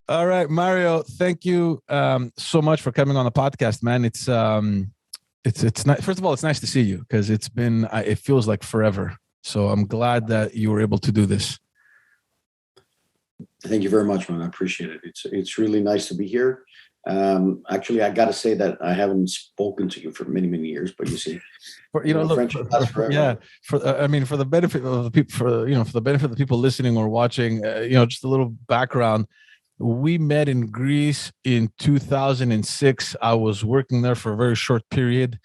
All right, Mario. Thank you so much for coming on the podcast, man. It's not, first of all, it's nice to see you because it's been it feels like forever. So I'm glad that you were able to do this. Thank you very much, man. I appreciate it. It's really nice to be here. Actually, I got to say that I haven't spoken to you for many many years, but you see, Look, friendship lasts yeah, forever. I mean, for the benefit of the people, for the benefit of the people listening or watching, just a little background. We met in Greece in 2006. I was working there for a very short period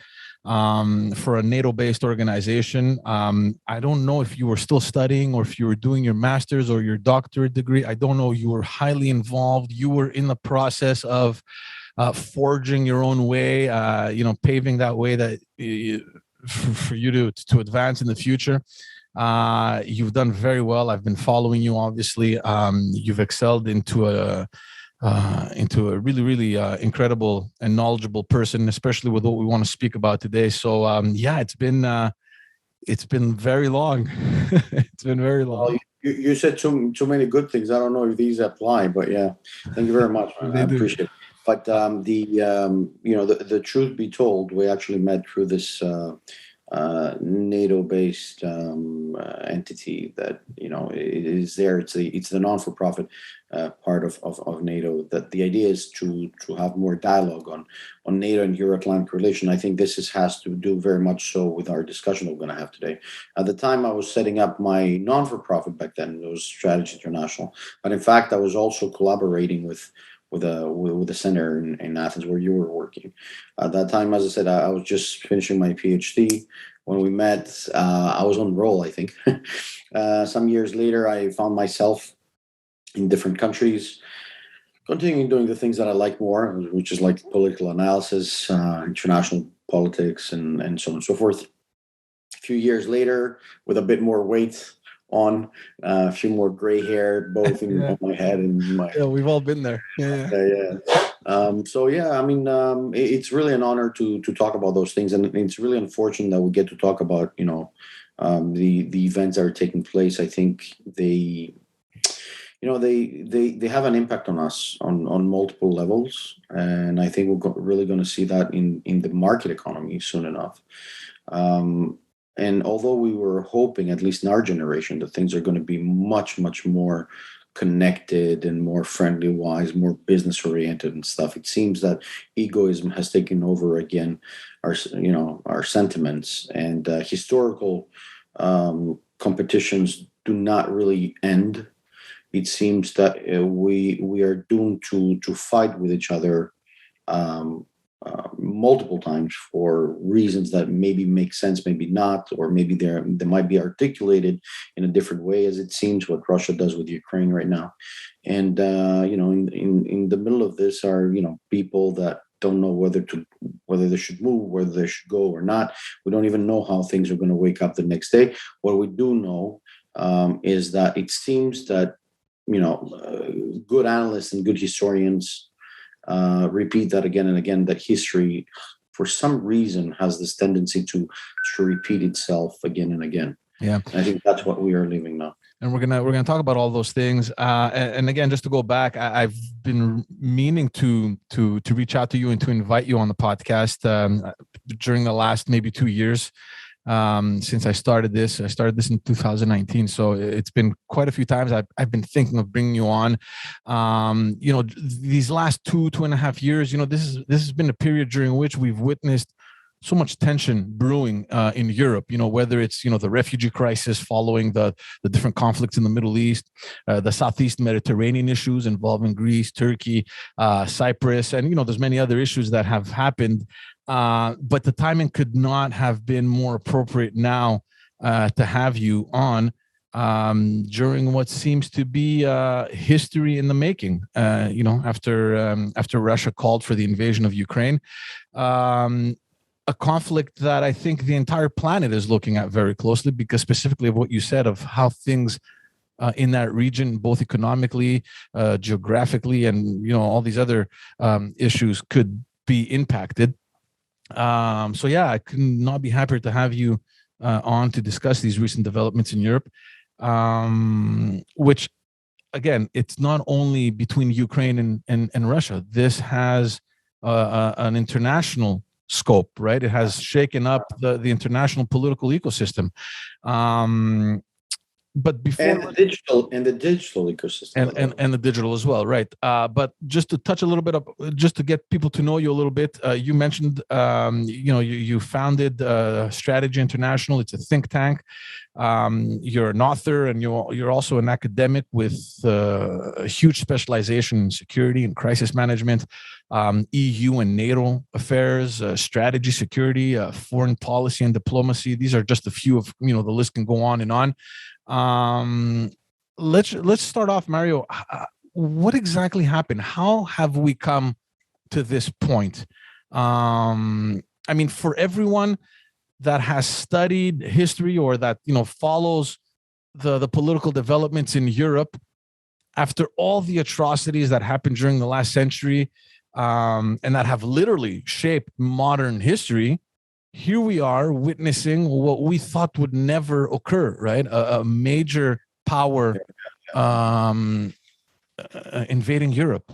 for a NATO-based organization. I don't know if you were still studying or if you were doing your master's or your doctorate degree. I don't know. You were highly involved. You were in the process of forging your own way, paving that way that for you to advance in the future. You've done very well. I've been following you, obviously. You've excelled into a really, really incredible and knowledgeable person, especially with what we want to speak about today. So, yeah, it's been very long. It's been very Well, long. you said too many good things. I don't know if these apply, but yeah, thank you very much, man. I They do. appreciate it. But the truth be told, we actually met through this NATO-based entity that it is there. It's the non-for-profit part of NATO. That the idea is to have more dialogue on NATO and Euro-Atlantic relation. I think has to do very much so with our discussion that we're going to have today. At the time, I was setting up my non-for-profit back then. It was Strategy International, but in fact, I was also collaborating with a center in Athens where you were working. At that time, as I said, I was just finishing my PhD. When we met, I was on roll, I think. Some years later, I found myself in different countries, continuing doing the things that I like more, which is like political analysis, international politics, and so on and so forth. A few years later, with a bit more weight on, a few more gray hair, both in Yeah, on my head and my yeah, we've all been there. Yeah, yeah, yeah. So yeah, I mean, it's really an honor to talk about those things, and it's really unfortunate that we get to talk about the events that are taking place. I think they have an impact on us on multiple levels, and I think really going to see that in the market economy soon enough. Um, and although we were hoping, at least in our generation, that things are going to be much, much more connected and more friendly wise, more business oriented and stuff, it seems that egoism has taken over again our sentiments and historical competitions do not really end. It seems that we are doomed to fight with each other multiple times for reasons that maybe make sense, maybe not, or maybe they might be articulated in a different way, as it seems what Russia does with Ukraine right now. And in the middle of this are people that don't know whether they should move, whether they should go or not. We don't even know how things are going to wake up the next day. What we do know is that it seems that good analysts and good historians repeat that again and again, that history, for some reason, has this tendency to repeat itself again and again. yeah. And I think that's what we are living now. And we're gonna talk about all those things. And again, just to go back, I've been meaning to reach out to you and to invite you on the podcast during the last maybe 2 years. Since I started this. I started this in 2019, so it's been quite a few times. I've been thinking of bringing you on. These last 2.5 years, this has been a period during which we've witnessed so much tension brewing in Europe. Whether it's the refugee crisis following the different conflicts in the Middle East, the Southeast Mediterranean issues involving Greece, Turkey, Cyprus, and there's many other issues that have happened. But the timing could not have been more appropriate now to have you on during what seems to be history in the making. After Russia called for the invasion of Ukraine. A conflict that I think the entire planet is looking at very closely, because specifically of what you said of how things in that region, both economically, geographically, and all these other issues could be impacted. So yeah, I could not be happier to have you on to discuss these recent developments in Europe, which again, it's not only between Ukraine and Russia. This has an international scope, right? It has shaken up the international political ecosystem. But before and the digital ecosystem and the digital as well, right? But just to touch a little bit up, just to get people to know you a little bit, you mentioned you founded Strategy International. It's a think tank. You're an author, and you're also an academic with a huge specialization in security and crisis management, EU and NATO affairs, strategy, security, foreign policy, and diplomacy. These are just a few of the list can go on and on. Let's start off, Mario. What exactly happened? How have we come to this point? I mean, for everyone that has studied history or that follows the political developments in Europe, after all the atrocities that happened during the last century, and that have literally shaped modern history, here we are witnessing what we thought would never occur, right? A major power invading Europe.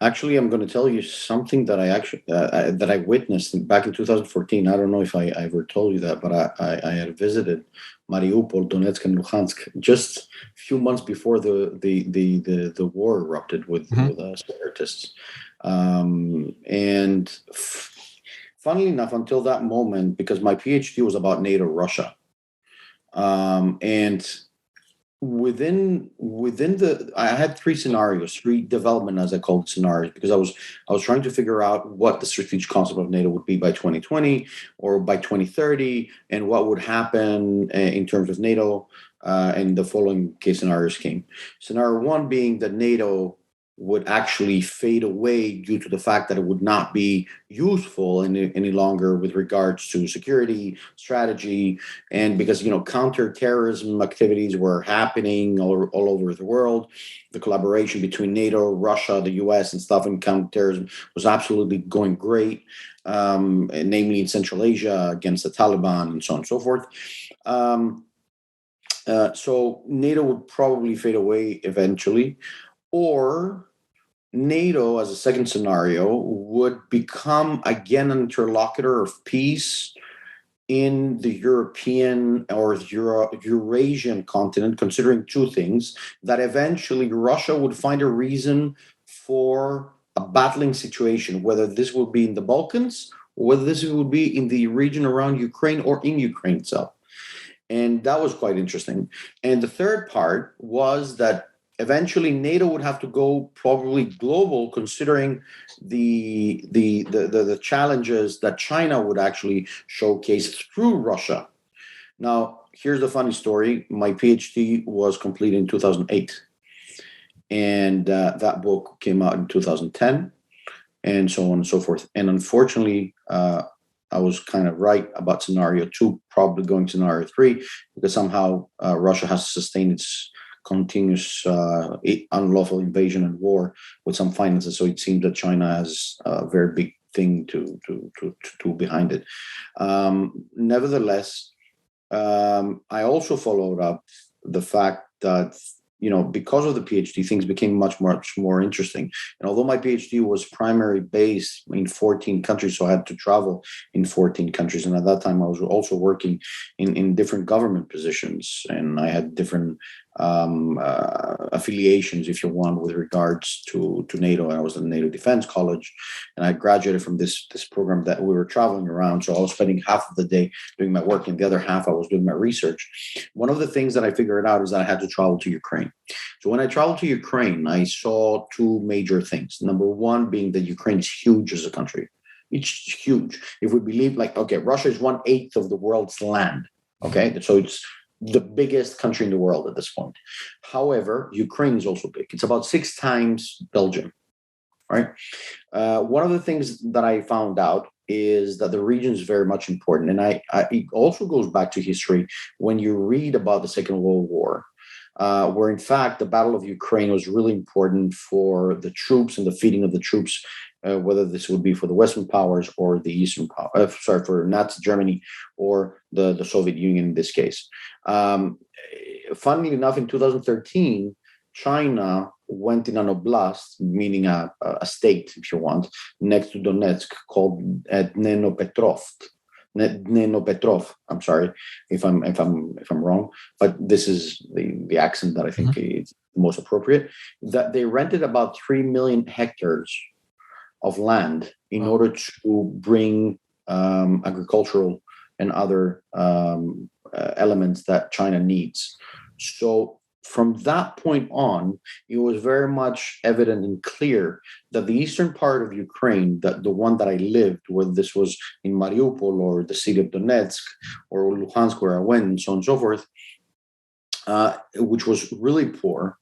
Actually, I'm going to tell you something that I witnessed back in 2014. I don't know if I ever told you that, but I had visited Mariupol, Donetsk, and Luhansk just a few months before the war erupted with separatists, and funnily enough, until that moment, because my PhD was about NATO Russia, and within I had three scenarios, three development, as I called scenarios, because I was trying to figure out what the strategic concept of NATO would be by 2020 or by 2030, and what would happen in terms of NATO. And the following case scenarios came. Scenario one being that NATO would actually fade away due to the fact that it would not be useful any longer with regards to security, strategy, and because counterterrorism activities were happening all over the world. The collaboration between NATO, Russia, the US, and stuff in counterterrorism was absolutely going great, namely in Central Asia against the Taliban and so on and so forth. So NATO would probably fade away eventually, or NATO, as a second scenario, would become again an interlocutor of peace in the European or Eurasian continent, considering two things: that eventually Russia would find a reason for a battling situation, whether this would be in the Balkans or whether this would be in the region around Ukraine or in Ukraine itself. And that was quite interesting. And the third part was that eventually NATO would have to go probably global, considering the challenges that China would actually showcase through Russia. Now, here's the funny story. My PhD was completed in 2008, and that book came out in 2010, and so on and so forth. And unfortunately, I was kind of right about scenario two, probably going to scenario three, because somehow Russia has sustained its continuous unlawful invasion and war with some finances. So it seems that China has a very big thing to behind it. Nevertheless, I also followed up the fact that because of the PhD, things became much more interesting. And although my PhD was primarily based in 14 countries, so I had to travel in 14 countries. And at that time, I was also working in different government positions, and I had different affiliations, if you want, with regards to NATO. I was at the NATO Defense College, and I graduated from this program that we were traveling around. So I was spending half of the day doing my work, and the other half I was doing my research. One of the things that I figured out is that I had to travel to Ukraine. So when I traveled to Ukraine, I saw two major things. Number one being that Ukraine is huge as a country. It's huge. If we believe, Russia is 1/8 of the world's land. Okay, so it's the biggest country in the world at this point. However, Ukraine is also big. It's about 6 times Belgium, right? One of the things that I found out is that the region is very much important. And it also goes back to history when you read about the Second World War, where in fact the Battle of Ukraine was really important for the troops and the feeding of the troops, whether this would be for the Western powers or the Eastern power, for Nazi Germany or the Soviet Union in this case. Funnily enough, in 2013, China went in an oblast, meaning a state, if you want, next to Donetsk, called Dnenopetrov. I'm sorry if I'm wrong, but this is the accent that I think is most appropriate. That they rented about 3 million hectares of land in order to bring agricultural and other elements that China needs. So from that point on, it was very much evident and clear that the eastern part of Ukraine, that the one that I lived, whether this was in Mariupol or the city of Donetsk or Luhansk, where I went, and so on and so forth, which was really poor,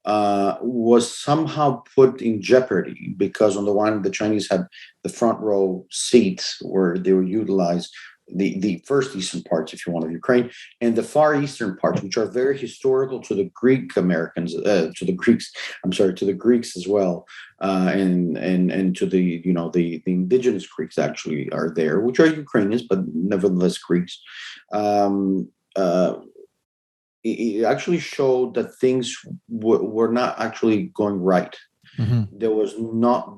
was somehow put in jeopardy because on the one hand, the Chinese had the front row seats where they were utilized the first eastern parts, if you want, of Ukraine, and the far eastern parts, which are very historical to the Greek Americans, to the Greeks as well, and to the indigenous Greeks actually are there, which are Ukrainians, but nevertheless Greeks. It actually showed that things were not actually going right. There was no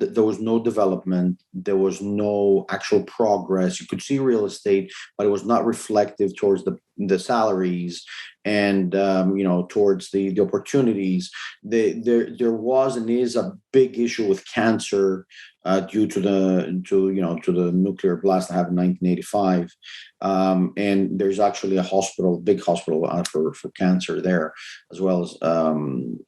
development. There was no actual progress. You could see real estate, but it was not reflective towards the salaries and towards the opportunities. There was and is a big issue with cancer due to the nuclear blast that happened in 1985. And there's actually a big hospital for cancer there, as well as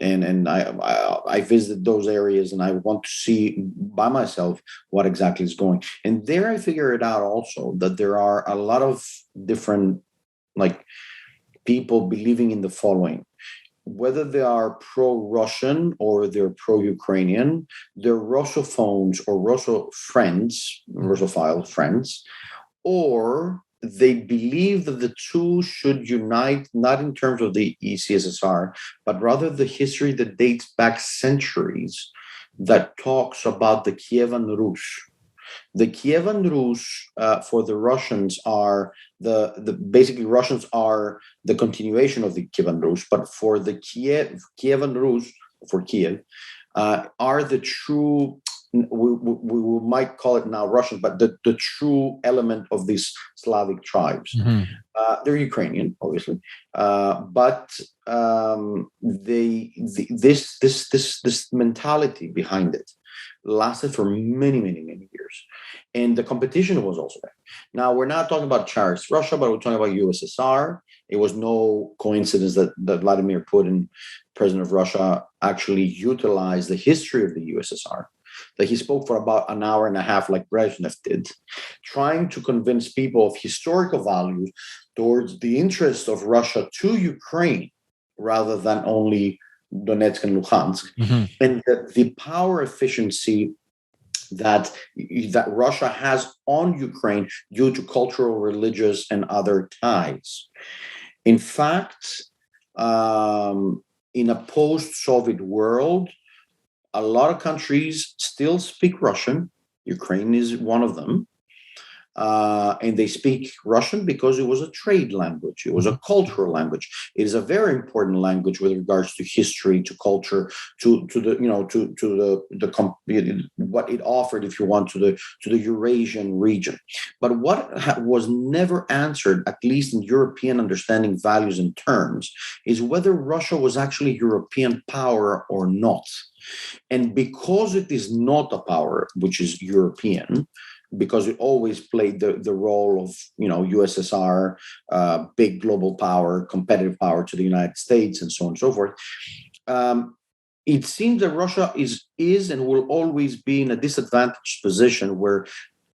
and I visited those areas, and I want to see by myself what exactly is going. And there I figured out also that there are a lot of different people believing in the following. Whether they are pro-Russian or they're pro-Ukrainian, they're Russophones or Russophile friends, or they believe that the two should unite, not in terms of the ECSSR, but rather the history that dates back centuries that talks about the Kievan Rus. The Kievan Rus for the Russians are basically Russians are the continuation of the Kievan Rus, but for the Kievan Rus for Kiev are the true. We might call it now Russian, but the true element of these Slavic tribes. They're Ukrainian, obviously, but this mentality behind it lasted for many years, and the competition was also there. Now we're not talking about Tsarist Russia, but we're talking about USSR. It was no coincidence that Vladimir Putin, president of Russia, actually utilized the history of the USSR. That he spoke for about an hour and a half, like Brezhnev did, trying to convince people of historical values towards the interest of Russia to Ukraine, rather than only Donetsk and Luhansk, and the power efficiency that Russia has on Ukraine due to cultural, religious, and other ties. In fact, in a post-Soviet world, a lot of countries still speak Russian. Ukraine is one of them. And they speak Russian because it was a trade language. It was a cultural language. It is a very important language with regards to history, to culture, to what it offered, if you want, to the Eurasian region. But what was never answered, at least in European understanding, values, and terms, is whether Russia was actually European power or not. And because it is not a power which is European, because it always played the role of, USSR, big global power, competitive power to the United States, and so on and so forth. It seems that Russia is and will always be in a disadvantaged position where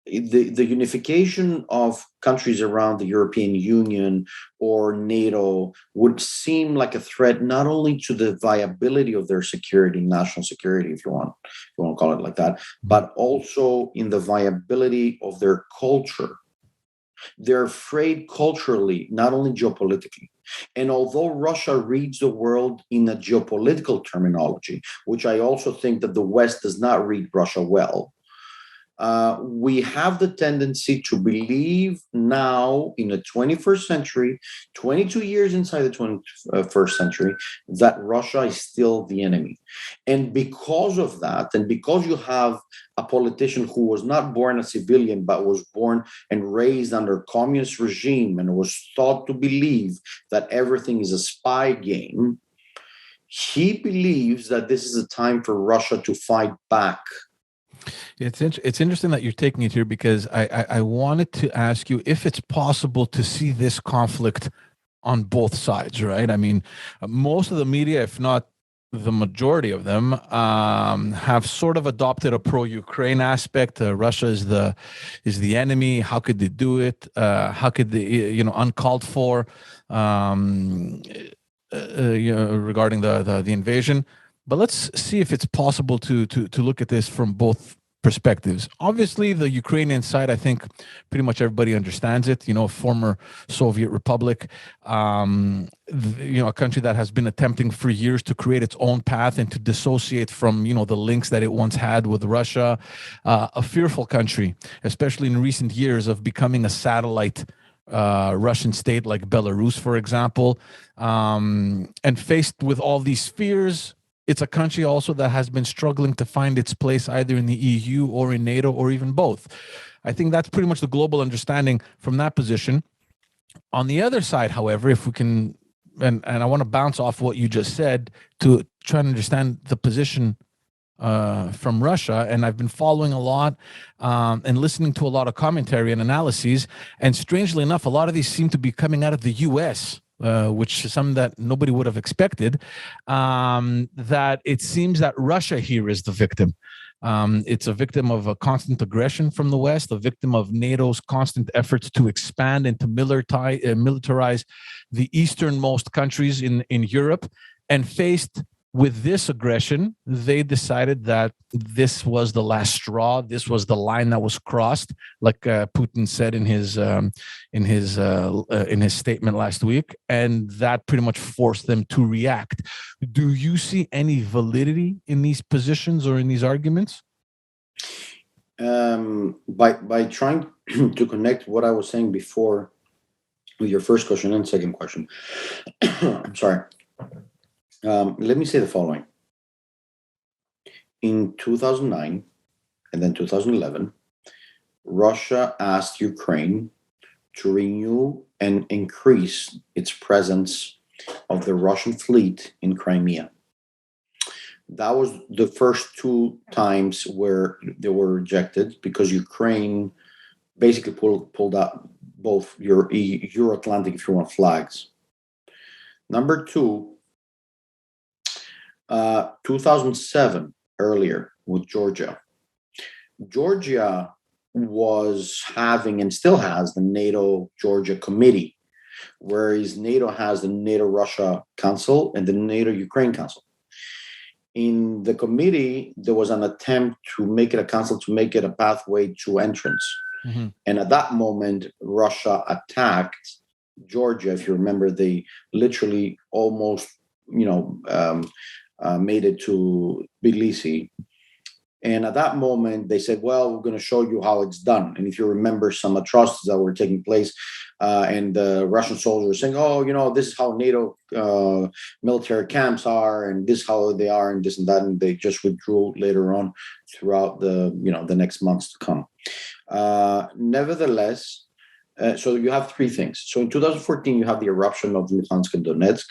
the unification of countries around the European Union or NATO would seem like a threat, not only to the viability of their security, national security, if you want to call it like that, but also in the viability of their culture. They're afraid culturally, not only geopolitically. And although Russia reads the world in a geopolitical terminology, which I also think that the West does not read Russia well, we have the tendency to believe now in the 21st century, 22 years inside the 21st century, that Russia is still the enemy. And because of that, and because you have a politician who was not born a civilian, but was born and raised under communist regime and was taught to believe that everything is a spy game, he believes that this is a time for Russia to fight back. It's interesting that you're taking it here, because I wanted to ask you if it's possible to see this conflict on both sides, right? I mean, most of the media, if not the majority of them, have sort of adopted a pro-Ukraine aspect. Russia is the enemy. How could they do it? How could they, uncalled for, regarding the invasion? But let's see if it's possible to look at this from both perspectives. Obviously, the Ukrainian side, I think pretty much everybody understands it. Former Soviet republic, a country that has been attempting for years to create its own path and to dissociate from, the links that it once had with Russia. A fearful country, especially in recent years, of becoming a satellite Russian state like Belarus, for example. And faced with all these fears, it's a country also that has been struggling to find its place either in the EU or in NATO or even both. I think that's pretty much the global understanding from that position. On the other side, however, if we can, and I want to bounce off what you just said to try and understand the position from Russia, and I've been following a lot and listening to a lot of commentary and analyses, and strangely enough, a lot of these seem to be coming out of the US, which is something that nobody would have expected, that it seems that Russia here is the victim. It's a victim of a constant aggression from the West, a victim of NATO's constant efforts to expand and to militarize the easternmost countries in Europe. And faced with this aggression, they decided that this was the last straw. This was the line that was crossed, like Putin said in his statement last week, and that pretty much forced them to react. Do you see any validity in these positions or in these arguments? By trying to connect what I was saying before with your first question and second question, I'm sorry. Let me say the following. In 2009 and then 2011, Russia asked Ukraine to renew and increase its presence of the Russian fleet in Crimea. That was the first two times where they were rejected because Ukraine basically pulled out both Euro-Atlantic, if you want, flags. Number two, 2007, earlier with Georgia. Georgia was having and still has the NATO-Georgia Committee, whereas NATO has the NATO-Russia Council and the NATO-Ukraine Council. In the committee, there was an attempt to make it a council, to make it a pathway to entrance. Mm-hmm. And at that moment, Russia attacked Georgia. If you remember, they literally almost, made it to Tbilisi. And at that moment, they said, well, we're going to show you how it's done. And if you remember some atrocities that were taking place, and the Russian soldiers were saying, oh, this is how NATO military camps are, and this is how they are, and this and that. And they just withdrew later on throughout the next months to come. Nevertheless, so you have three things. So in 2014, you have the eruption of Luhansk and Donetsk.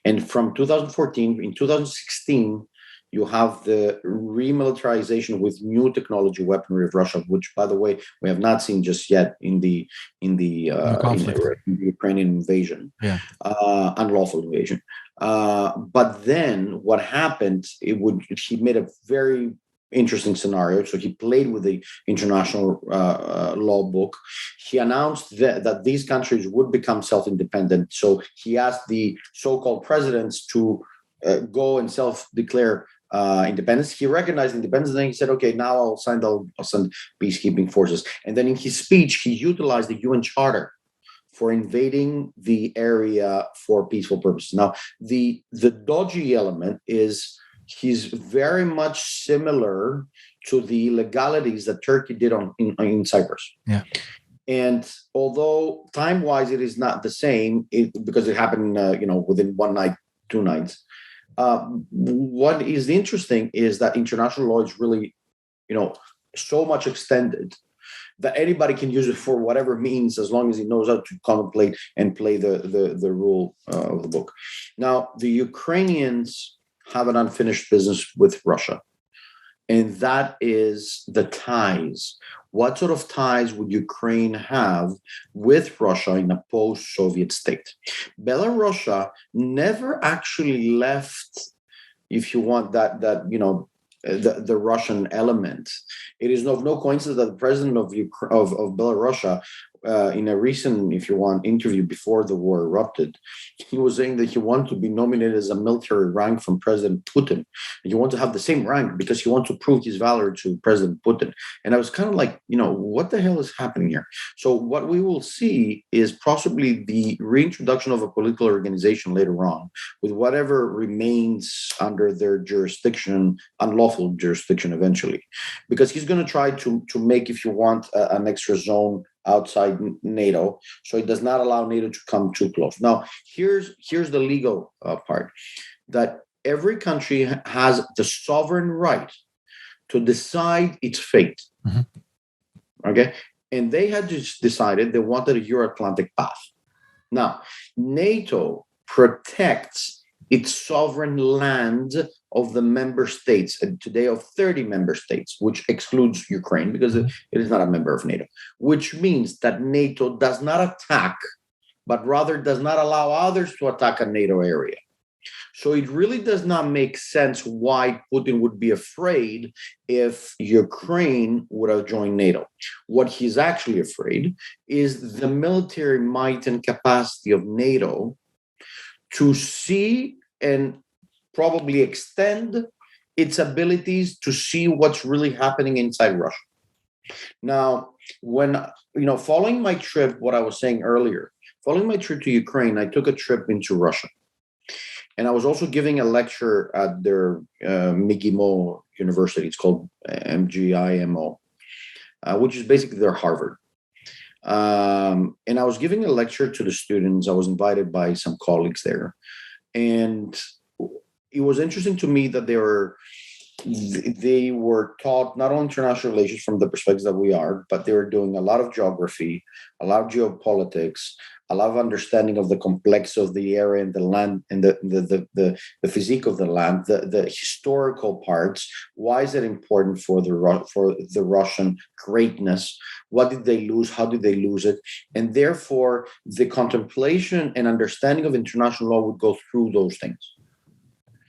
And from 2014, in 2016, you have the remilitarization with new technology weaponry of Russia, which, by the way, we have not seen just yet in the Ukrainian invasion, unlawful invasion. But then what happened? He made a very interesting scenario. So he played with the international law book. He announced that these countries would become self-independent. So he asked the so-called presidents to go and self-declare independence. He recognized independence, and then he said, okay, now I'll send peacekeeping forces. And then in his speech, he utilized the UN Charter for invading the area for peaceful purposes. Now, the dodgy element is he's very much similar to the illegalities that Turkey did in Cyprus. Yeah. And although time-wise it is not the same, because it happened, within one night, 2 nights. What is interesting is that international law is really, so much extended that anybody can use it for whatever means, as long as he knows how to contemplate and play the rule of the book. Now, the Ukrainians have an unfinished business with Russia, and that is the ties. What sort of ties would Ukraine have with Russia in a post-Soviet state? Belarus never actually left, if you want the Russian element. It is of no coincidence that the president of Belarus, in a recent, if you want, interview before the war erupted, he was saying that he wanted to be nominated as a military rank from President Putin. And he wanted to have the same rank because he wanted to prove his valor to President Putin. And I was kind of like, what the hell is happening here? So what we will see is possibly the reintroduction of a political organization later on, with whatever remains under their jurisdiction, unlawful jurisdiction eventually, because he's going to try to make, if you want, an extra zone outside NATO, so it does not allow NATO to come too close. Now, here's the legal part, that every country has the sovereign right to decide its fate. Mm-hmm. Okay, and they had just decided they wanted a Euro-Atlantic path. Now, NATO protects its sovereign land of the member states, and today of 30 member states, which excludes Ukraine because it is not a member of NATO, which means that NATO does not attack, but rather does not allow others to attack a NATO area. So it really does not make sense why Putin would be afraid if Ukraine would have joined NATO. What he's actually afraid is the military might and capacity of NATO to see and probably extend its abilities to see what's really happening inside Russia. Now, following my trip, what I was saying earlier, following my trip to Ukraine, I took a trip into Russia. And I was also giving a lecture at their MGIMO University. It's called MGIMO, which is basically their Harvard. And I was giving a lecture to the students. I was invited by some colleagues there. And it was interesting to me that they were taught not only international relations from the perspective that we are, but they were doing a lot of geography, a lot of geopolitics, a lot of understanding of the complexity of the area and the land and the physique of the land, the historical parts. Why is it important for the Russian greatness? What did they lose? How did they lose it? And therefore, the contemplation and understanding of international law would go through those things.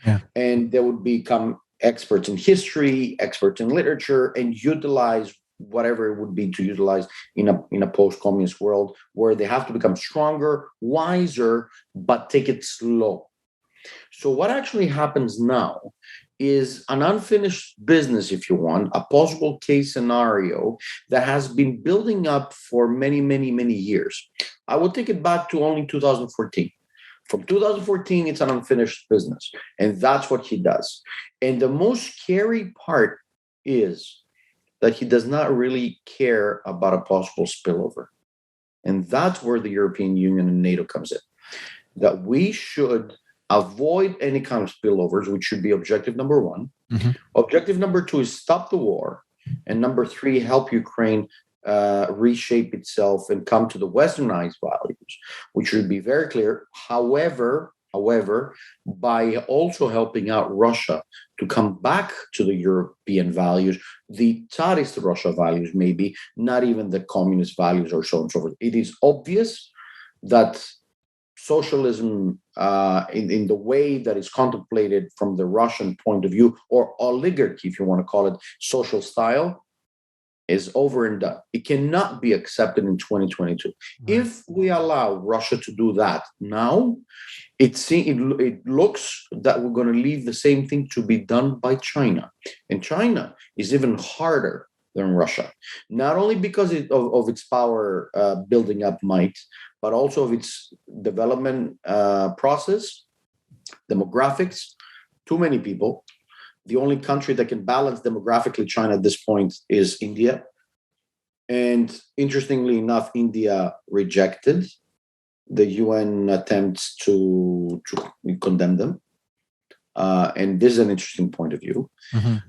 Yeah. And they would become experts in history, experts in literature, and utilize whatever it would be to utilize in a post-communist world, where they have to become stronger, wiser, but take it slow. So what actually happens now is an unfinished business, if you want, a possible case scenario that has been building up for many, many, many years. I will take it back to only 2014. From 2014, it's an unfinished business, and that's what he does. And the most scary part is that he does not really care about a possible spillover. And that's where the European Union and NATO comes in, that we should avoid any kind of spillovers, which should be objective number one. Mm-hmm. Objective number two is stop the war. And number three, help Ukraine reshape itself and come to the Westernized values, which should be very clear. However, by also helping out Russia to come back to the European values, the Tsarist Russia values, maybe not even the communist values or so on and so forth. It is obvious that socialism in the way that is contemplated from the Russian point of view, or oligarchy, if you want to call it, social style, is over and done. It cannot be accepted in 2022. Right. If we allow Russia to do that now, it looks that we're going to leave the same thing to be done by China. And China is even harder than Russia, not only because of its power building up might, but also of its development process, demographics, too many people, The only country that can balance demographically China at this point is India. And interestingly enough, India rejected the UN attempts to condemn them. And this is an interesting point of view.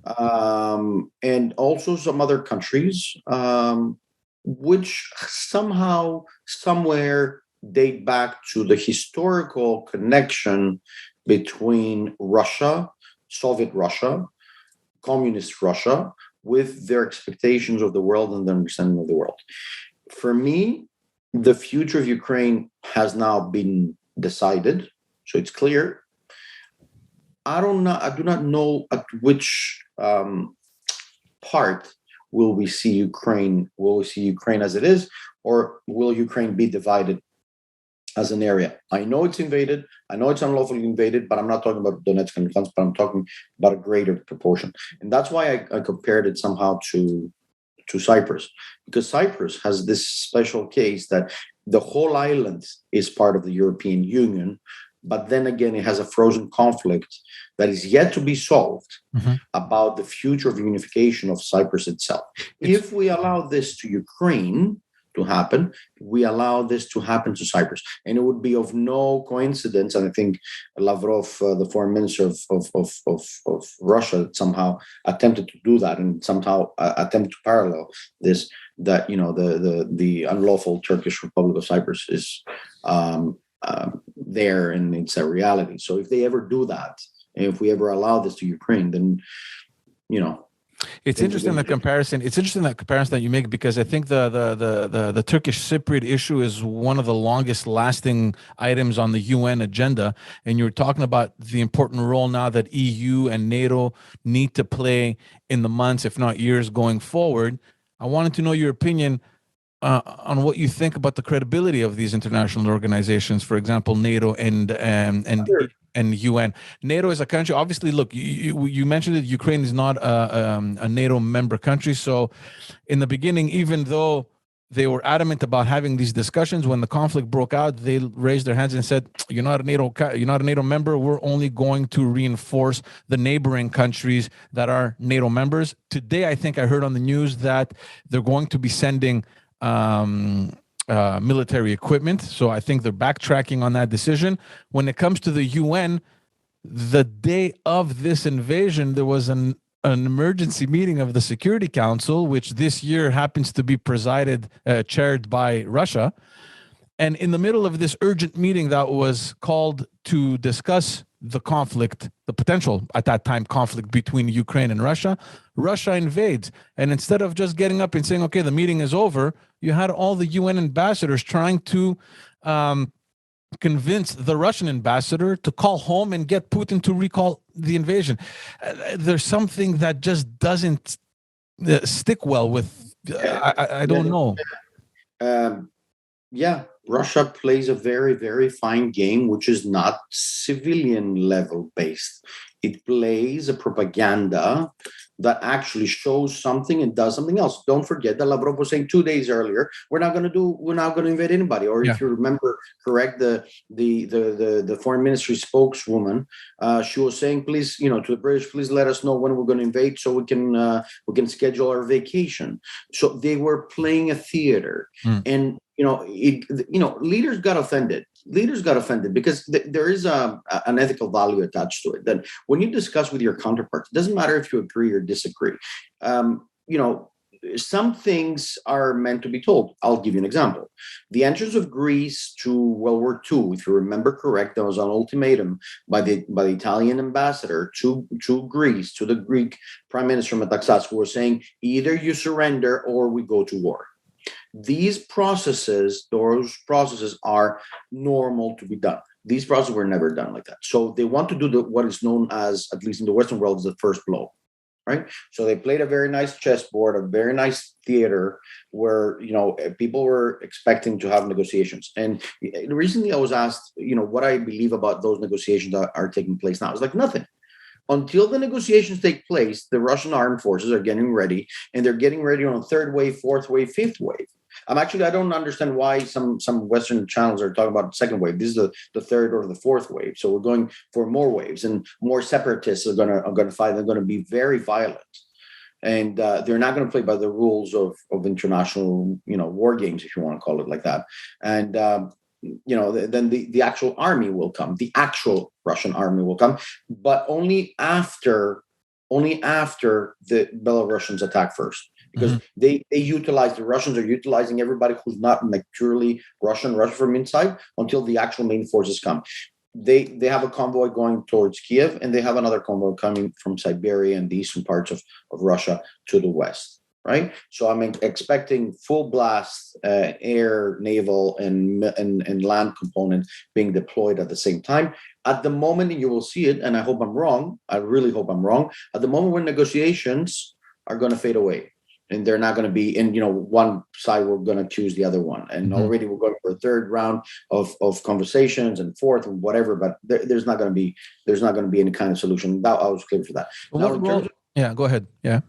And also some other countries, which somehow, somewhere date back to the historical connection between Russia, Soviet Russia, communist Russia, with their expectations of the world and their understanding of the world. For me, the future of Ukraine has now been decided, so it's clear. I do not know at which part will we see Ukraine. Will we see Ukraine as it is, or will Ukraine be divided as an area? I know it's invaded. I know it's unlawfully invaded, but I'm not talking about Donetsk and Luhansk, but I'm talking about a greater proportion. And that's why I compared it somehow to Cyprus, because Cyprus has this special case that the whole island is part of the European Union, but then again, it has a frozen conflict that is yet to be solved about the future of unification of Cyprus itself. If we allow this to Ukraine to happen, we allow this to happen to Cyprus. And it would be of no coincidence, and I think Lavrov, the foreign minister of Russia, somehow attempted to do that and somehow attempt to parallel this, that, the unlawful Turkish Republic of Cyprus is there, and it's a reality. So if they ever do that, and if we ever allow this to Ukraine, then, it's interesting that comparison. It's interesting that comparison that you make, because I think the Turkish Cypriot issue is one of the longest lasting items on the UN agenda. And you're talking about the important role now that EU and NATO need to play in the months, if not years, going forward. I wanted to know your opinion on what you think about the credibility of these international organizations, for example, NATO and UN. NATO is a country. Obviously, look, you mentioned that Ukraine is not a NATO member country. So, in the beginning, even though they were adamant about having these discussions, when the conflict broke out, they raised their hands and said, "You're not a NATO member. We're only going to reinforce the neighboring countries that are NATO members." Today, I think I heard on the news that they're going to be sending military equipment. So I think they're backtracking on that decision. When it comes to the UN, the day of this invasion, there was an emergency meeting of the Security Council, which this year happens to be chaired by Russia. And in the middle of this urgent meeting that was called to discuss the conflict, the potential at that time conflict between Ukraine and Russia, Russia invades. And instead of just getting up and saying, okay, the meeting is over, you had all the UN ambassadors trying to convince the Russian ambassador to call home and get Putin to recall the invasion. There's something that just doesn't stick well with, I don't know. Russia plays a very, very fine game, which is not civilian level based. It plays a propaganda that actually shows something and does something else. Don't forget that Lavrov was saying 2 days earlier, we're not going to invade anybody. Or if you remember correct, the foreign ministry spokeswoman, she was saying, please, to the British, please let us know when we're going to invade so we can schedule our vacation. So they were playing a theater, and leaders got offended. Leaders got offended because there is an ethical value attached to it. That when you discuss with your counterparts, it doesn't matter if you agree or disagree. Some things are meant to be told. I'll give you an example. The entrance of Greece to World War II, if you remember correct, there was an ultimatum by the Italian ambassador to Greece, to the Greek Prime Minister Metaxas, who was saying, either you surrender or we go to war. Those processes are normal to be done. These processes were never done like that. So they want to do what is known as, at least in the Western world, is the first blow, right? So they played a very nice chessboard, a very nice theater where, people were expecting to have negotiations. And recently I was asked, what I believe about those negotiations that are taking place now. It's like nothing. Until the negotiations take place, the Russian armed forces are getting ready, and they're getting ready on a third wave, fourth wave, fifth wave. I don't understand why some Western channels are talking about second wave. This is the third or the fourth wave. So we're going for more waves, and more separatists are gonna fight. They're gonna be very violent, and they're not gonna play by the rules of international, war games, if you want to call it like that. And then the actual army will come. The actual Russian army will come, but only after the Belarusians attack first. Because they utilize, the Russians are utilizing everybody who's not like purely Russian from inside until the actual main forces come. They have a convoy going towards Kiev, and they have another convoy coming from Siberia and the eastern parts of Russia to the west, right? So I'm expecting full blast air, naval, and land component being deployed at the same time. At the moment, and you will see it, and I hope I'm wrong, I really hope I'm wrong, at the moment when negotiations are going to fade away. And they're not going to be in, one side we're going to choose the other one. And already we're going for a third round of conversations and fourth and whatever, but there's not going to be any kind of solution. That I was clear for that. Now, go ahead. Yeah.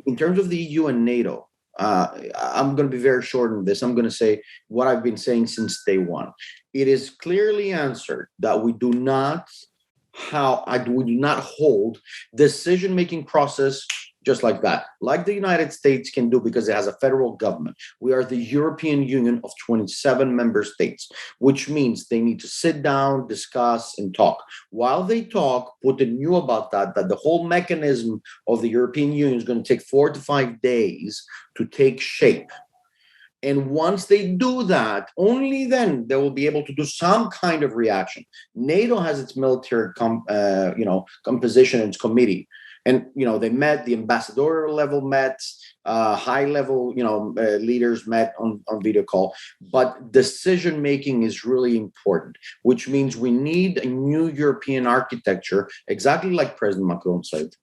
In terms of the EU and NATO, I'm going to be very short on this. I'm going to say what I've been saying since day one. It is clearly answered that we do not hold decision-making process just like that, like the United States can do, because it has a federal government. We are the European Union of 27 member states, which means they need to sit down, discuss, and talk. While they talk, Putin knew about that the whole mechanism of the European Union is going to take 4 to 5 days to take shape. And once they do that, only then they will be able to do some kind of reaction. NATO has its military composition and its committee. And, they met, the ambassadorial level met, high level, leaders met on video call. But decision-making is really important, which means we need a new European architecture, exactly like President Macron said,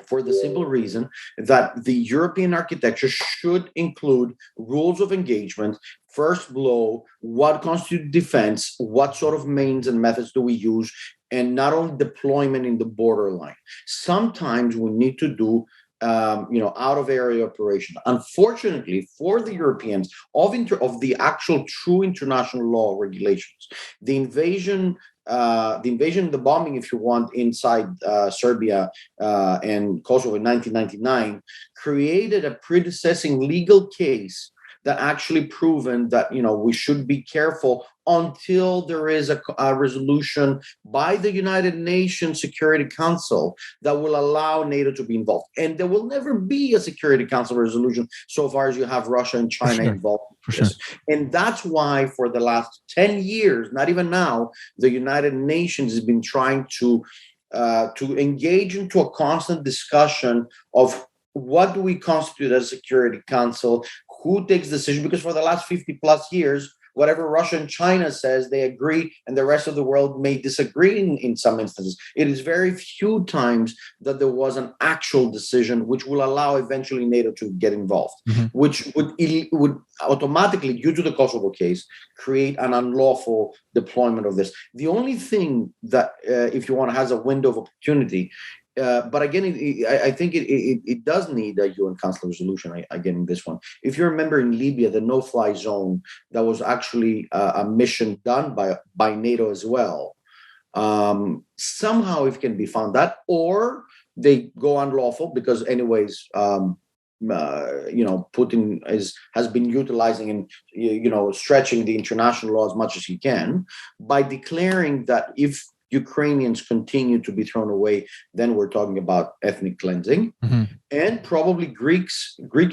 for the simple reason that the European architecture should include rules of engagement, first blow, what constitutes defense, what sort of means and methods do we use, and not only deployment in the borderline. Sometimes we need to do out of area operation. Unfortunately, for the Europeans, of the actual true international law regulations, the bombing, if you want, inside Serbia and Kosovo in 1999 created a predecessing legal case that actually proven that we should be careful until there is a resolution by the United Nations Security Council that will allow NATO to be involved. And there will never be a Security Council resolution so far as you have Russia and China involved. Sure. And that's why for the last 10 years, not even now, the United Nations has been trying to engage into a constant discussion of what do we constitute as a Security Council, who takes decision, because for the last 50 plus years, whatever Russia and China says, they agree, and the rest of the world may disagree in some instances. It is very few times that there was an actual decision which will allow eventually NATO to get involved, which would automatically, due to the Kosovo case, create an unlawful deployment of this. The only thing that, if you want, has a window of opportunity, but again, I think it does need a UN Council resolution, again, in this one. If you remember in Libya, the no-fly zone, that was actually a mission done by NATO as well. Somehow it can be found that, or they go unlawful because anyways, Putin has been utilizing and, stretching the international law as much as he can by declaring that if Ukrainians continue to be thrown away, then we're talking about ethnic cleansing, and probably Greek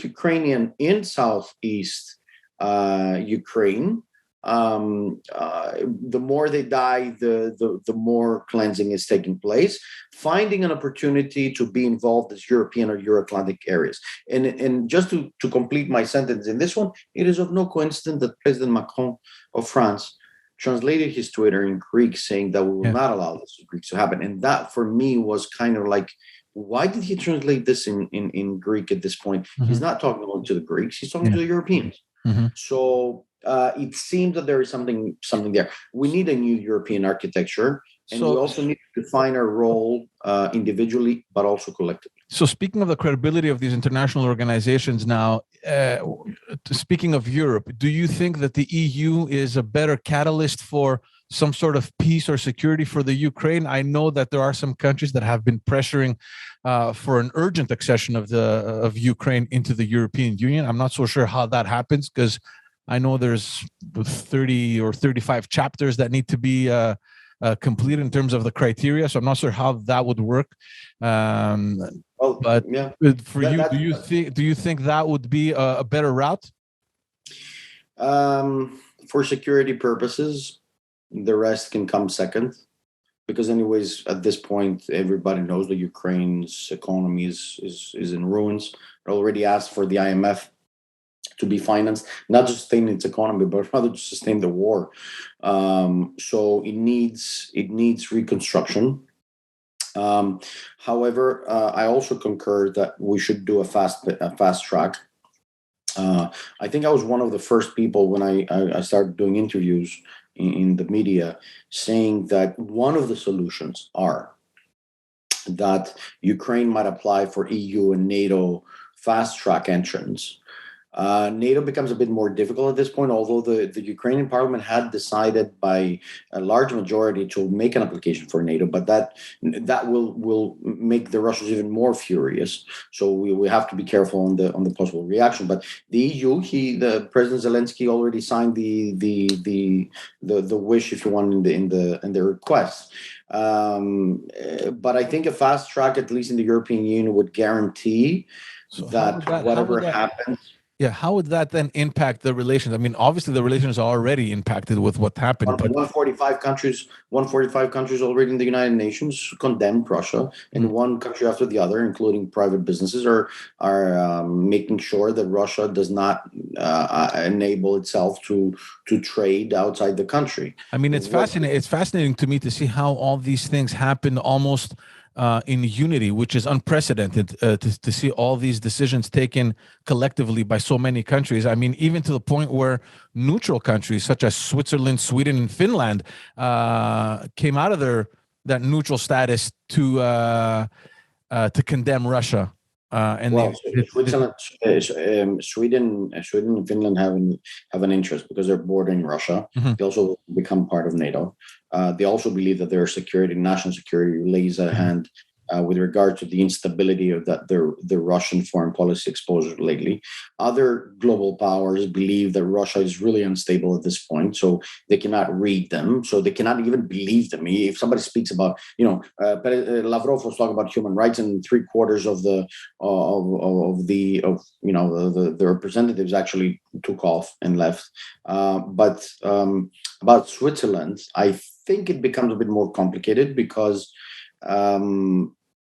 Ukrainian in southeast Ukraine. The more they die, the more cleansing is taking place, finding an opportunity to be involved as European or Euro-Atlantic areas. And just to complete my sentence in this one, it is of no coincidence that President Macron of France translated his Twitter in Greek saying that we will not allow this to Greeks to happen. And that for me was kind of like, why did he translate this in Greek at this point? He's not talking only to the Greeks, he's talking to the Europeans. So it seems that there is something there. We need a new European architecture, and we also need to define our role individually, but also collectively. So speaking of the credibility of these international organizations now, speaking of Europe, do you think that the EU is a better catalyst for some sort of peace or security for the Ukraine? I know that there are some countries that have been pressuring for an urgent accession of Ukraine into the European Union. I'm not so sure how that happens, because I know there's 30 or 35 chapters that need to be completed in terms of the criteria. So I'm not sure how that would work. But yeah, for you, do you think that would be a better route? For security purposes, the rest can come second, because anyways, at this point, everybody knows that Ukraine's economy is in ruins. It already asked for the IMF to be financed, not to sustain its economy, but rather to sustain the war. So it needs reconstruction. However, I also concur that we should do a fast track. I think I was one of the first people when I started doing interviews in the media, saying that one of the solutions are that Ukraine might apply for EU and NATO fast track entrance. NATO becomes a bit more difficult at this point, although the Ukrainian parliament had decided by a large majority to make an application for NATO, but that will make the Russians even more furious. So we have to be careful on the possible reaction. But the EU, the President Zelensky already signed the wish, if you want, in the request. But I think a fast track, at least in the European Union, would guarantee that whatever happens. Yeah, how would that then impact the relations? I mean, obviously the relations are already impacted with what happened. But 145 countries already in the United Nations condemned Russia, and one country after the other, including private businesses, are making sure that Russia does not enable itself to trade outside the country. I mean, it's fascinating. It's fascinating to me to see how all these things happen almost in unity, which is unprecedented, to see all these decisions taken collectively by so many countries. I mean, even to the point where neutral countries such as Switzerland, Sweden, and Finland came out of that neutral status to condemn Russia. Switzerland, Sweden, and Finland have an interest because they're bordering Russia. Mm-hmm. They also become part of NATO. They also believe that their national security lays at hand with regard to the instability of the Russian foreign policy exposure lately. Other global powers believe that Russia is really unstable at this point, so they cannot read them, so they cannot even believe them. If somebody speaks about, Lavrov was talking about human rights, and 3/4 of the representatives actually took off and left. But about Switzerland, I think it becomes a bit more complicated because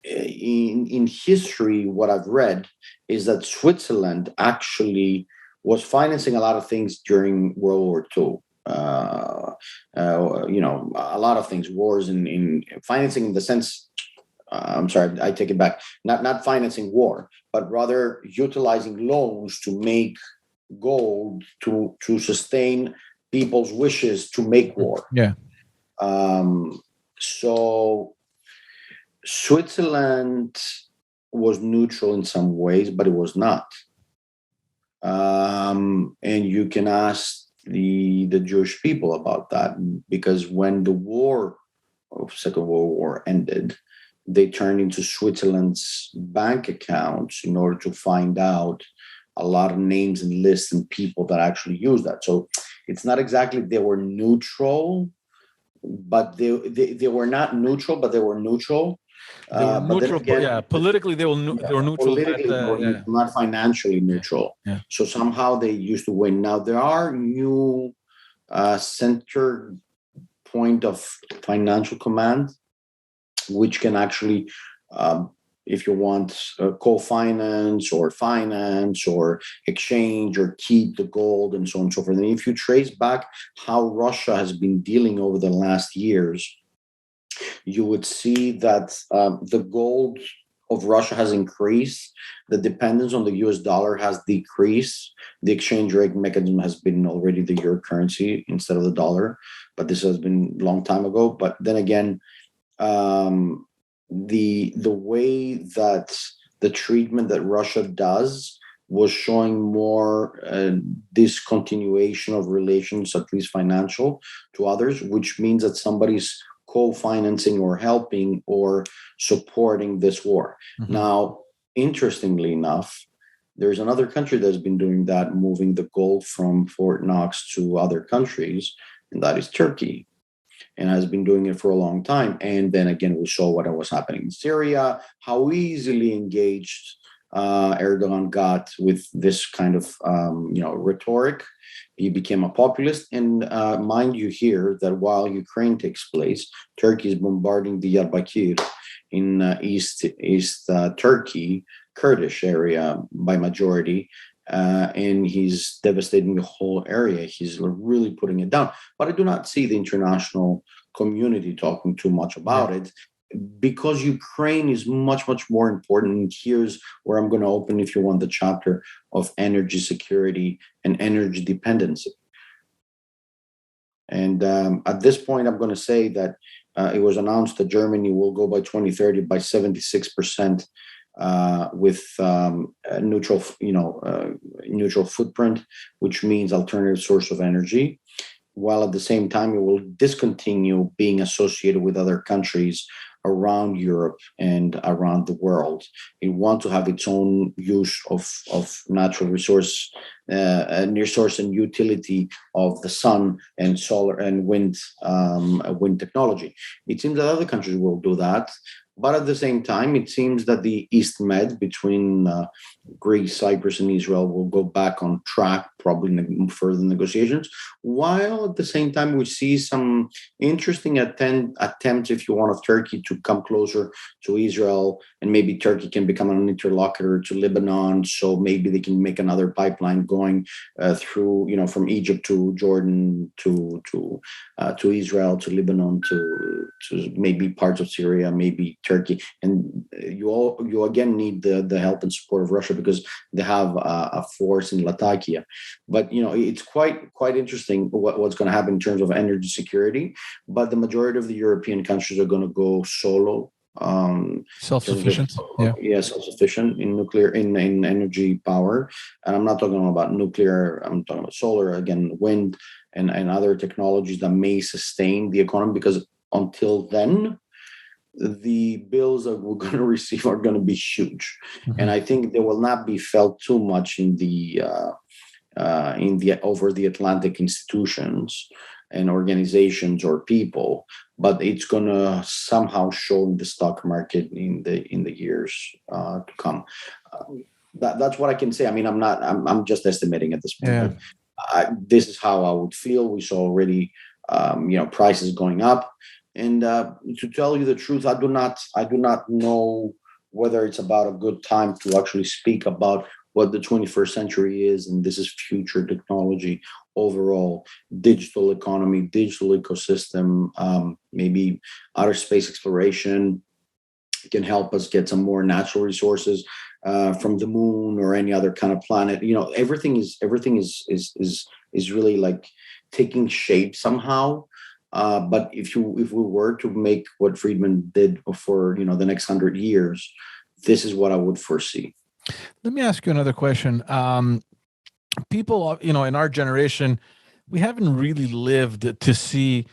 in history, what I've read is that Switzerland actually was financing a lot of things during World War II. A lot of things, wars in financing in the sense. I'm sorry, I take it back. Not financing war, but rather utilizing loans to make gold to sustain people's wishes to make war. Yeah. So Switzerland was neutral in some ways, but it was not. And you can ask the Jewish people about that, because when the Second World War ended, they turned into Switzerland's bank accounts in order to find out a lot of names and lists and people that actually use that. So it's not exactly they were neutral, but they were not neutral, but they were neutral. They were neutral, politically they were neutral. Politically, they were not financially neutral. Yeah. So somehow they used to win. Now there are new center point of financial command, which can actually, if you want, co-finance or finance or exchange or keep the gold and so on and so forth. And if you trace back how Russia has been dealing over the last years, you would see that the gold of Russia has increased. The dependence on the US dollar has decreased. The exchange rate mechanism has been already the euro currency instead of the dollar, but this has been a long time ago. But then again, the way that the treatment that Russia does was showing more discontinuation of relations, at least financial, to others, which means that somebody's co-financing or helping or supporting this war. Mm-hmm. Now, interestingly enough, there's another country that's been doing that, moving the gold from Fort Knox to other countries, and that is Turkey, and has been doing it for a long time. And then again, we saw what was happening in Syria, how easily engaged Erdogan got with this kind of rhetoric. He became a populist. And mind you here that while Ukraine takes place, Turkey is bombarding the Diyarbakir in East Turkey, Kurdish area by majority. And he's devastating the whole area. He's really putting it down. But I do not see the international community talking too much about it, because Ukraine is much, much more important. And here's where I'm going to open, if you want, the chapter of energy security and energy dependency. And at this point, I'm going to say that it was announced that Germany will go by 2030 by 76%. With a neutral footprint, which means alternative source of energy, while at the same time it will discontinue being associated with other countries around Europe and around the world. It wants to have its own use of natural resource and utility of the sun and solar and wind technology. It seems that other countries will do that. But at the same time, it seems that the East Med between Greece, Cyprus, and Israel will go back on track, probably further negotiations, while at the same time we see some interesting attempts, if you want, of Turkey to come closer to Israel, and maybe Turkey can become an interlocutor to Lebanon, so maybe they can make another pipeline going through, from Egypt to Jordan to Israel to Lebanon to maybe parts of Syria, maybe Turkey. And you again need the help and support of Russia, because they have a force in Latakia. But it's quite interesting what's going to happen in terms of energy security. But the majority of the European countries are going to go solo, self-sufficient. Self-sufficient in nuclear, in energy power. And I'm not talking about nuclear, I'm talking about solar, again, wind and other technologies that may sustain the economy, because until then, the bills that we're going to receive are going to be huge. Mm-hmm. And I think they will not be felt too much in the over the Atlantic institutions and organizations or people, but it's going to somehow show in the stock market in the years to come. That's what I can say. I mean, I'm just estimating at this point. Yeah. But this is how I would feel. We saw already, prices going up. And to tell you the truth, I do not know whether it's about a good time to actually speak about what the 21st century is, and this is future technology, overall digital economy, digital ecosystem, maybe outer space exploration can help us get some more natural resources from the moon or any other kind of planet. Everything is really like taking shape somehow. But if we were to make what Friedman did for the next 100 years, this is what I would foresee. Let me ask you another question. People, in our generation, we haven't really lived to see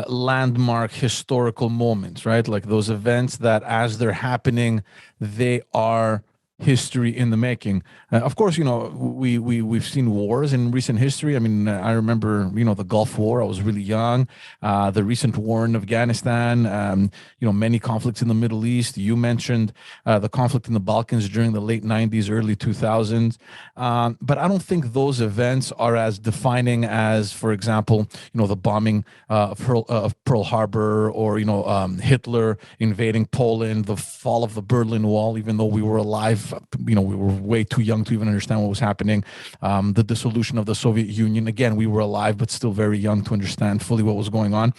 landmark historical moments, right? Like those events that, as they're happening, they are history in the making. Of course, we've seen wars in recent history. I mean, I remember, the Gulf War. I was really young. The recent war in Afghanistan. Many conflicts in the Middle East. You mentioned the conflict in the Balkans during the late 90s, early 2000s. But I don't think those events are as defining as, for example, the bombing of Pearl Harbor, or Hitler invading Poland, the fall of the Berlin Wall. Even though we were alive, we were way too young to even understand what was happening. The dissolution of the Soviet Union. Again, we were alive, but still very young to understand fully what was going on.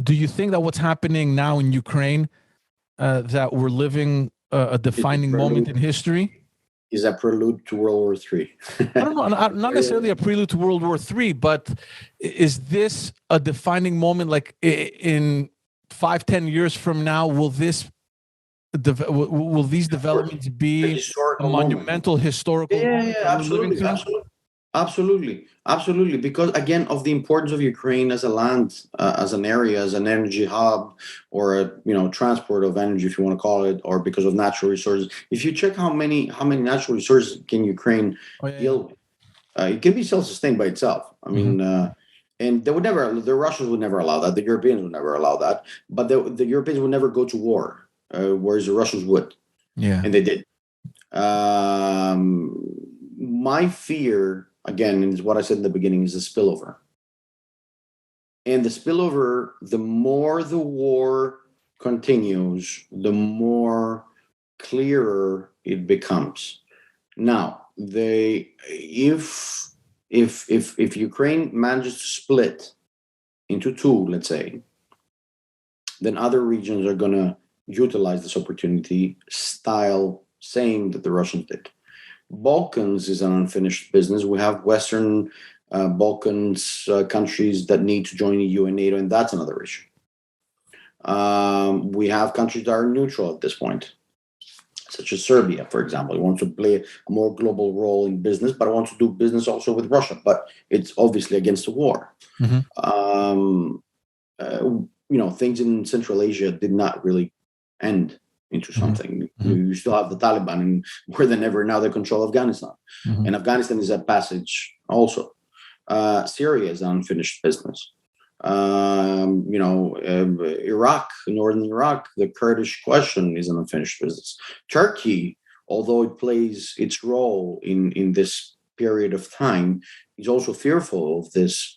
Do you think that what's happening now in Ukraine, that we're living a defining moment in history? Is a prelude to World War III? I don't know, not necessarily a prelude to World War III, but is this a defining moment? Like in 5-10 years from now, will this will these developments be a monumental historical moment that we're living through? Absolutely. Because again, of the importance of Ukraine as a land, as an area, as an energy hub, or a transport of energy, if you want to call it, or because of natural resources. If you check how many natural resources can Ukraine deal with, it can be self-sustained by itself. I mean, and the Russians would never allow that. The Europeans would never allow that. But the Europeans would never go to war, whereas the Russians would. Yeah, and they did. My fear, again, is what I said in the beginning, is the spillover. And the spillover, the more the war continues, the more clearer it becomes. Now, if Ukraine manages to split into two, let's say, then other regions are going to utilize this opportunity, same that the Russians did. Balkans is an unfinished business. We have Western Balkans countries that need to join the EU and NATO, and that's another issue. We have countries that are neutral at this point, such as Serbia, for example. It wants to play a more global role in business, but it wants to do business also with Russia. But it's obviously against the war. Things in Central Asia did not really end into something. You still have the Taliban, and more than ever now they control Afghanistan. And Afghanistan is a passage also. Syria is unfinished business. Iraq, northern Iraq, the Kurdish question is an unfinished business. Turkey, although it plays its role in this period of time, is also fearful of this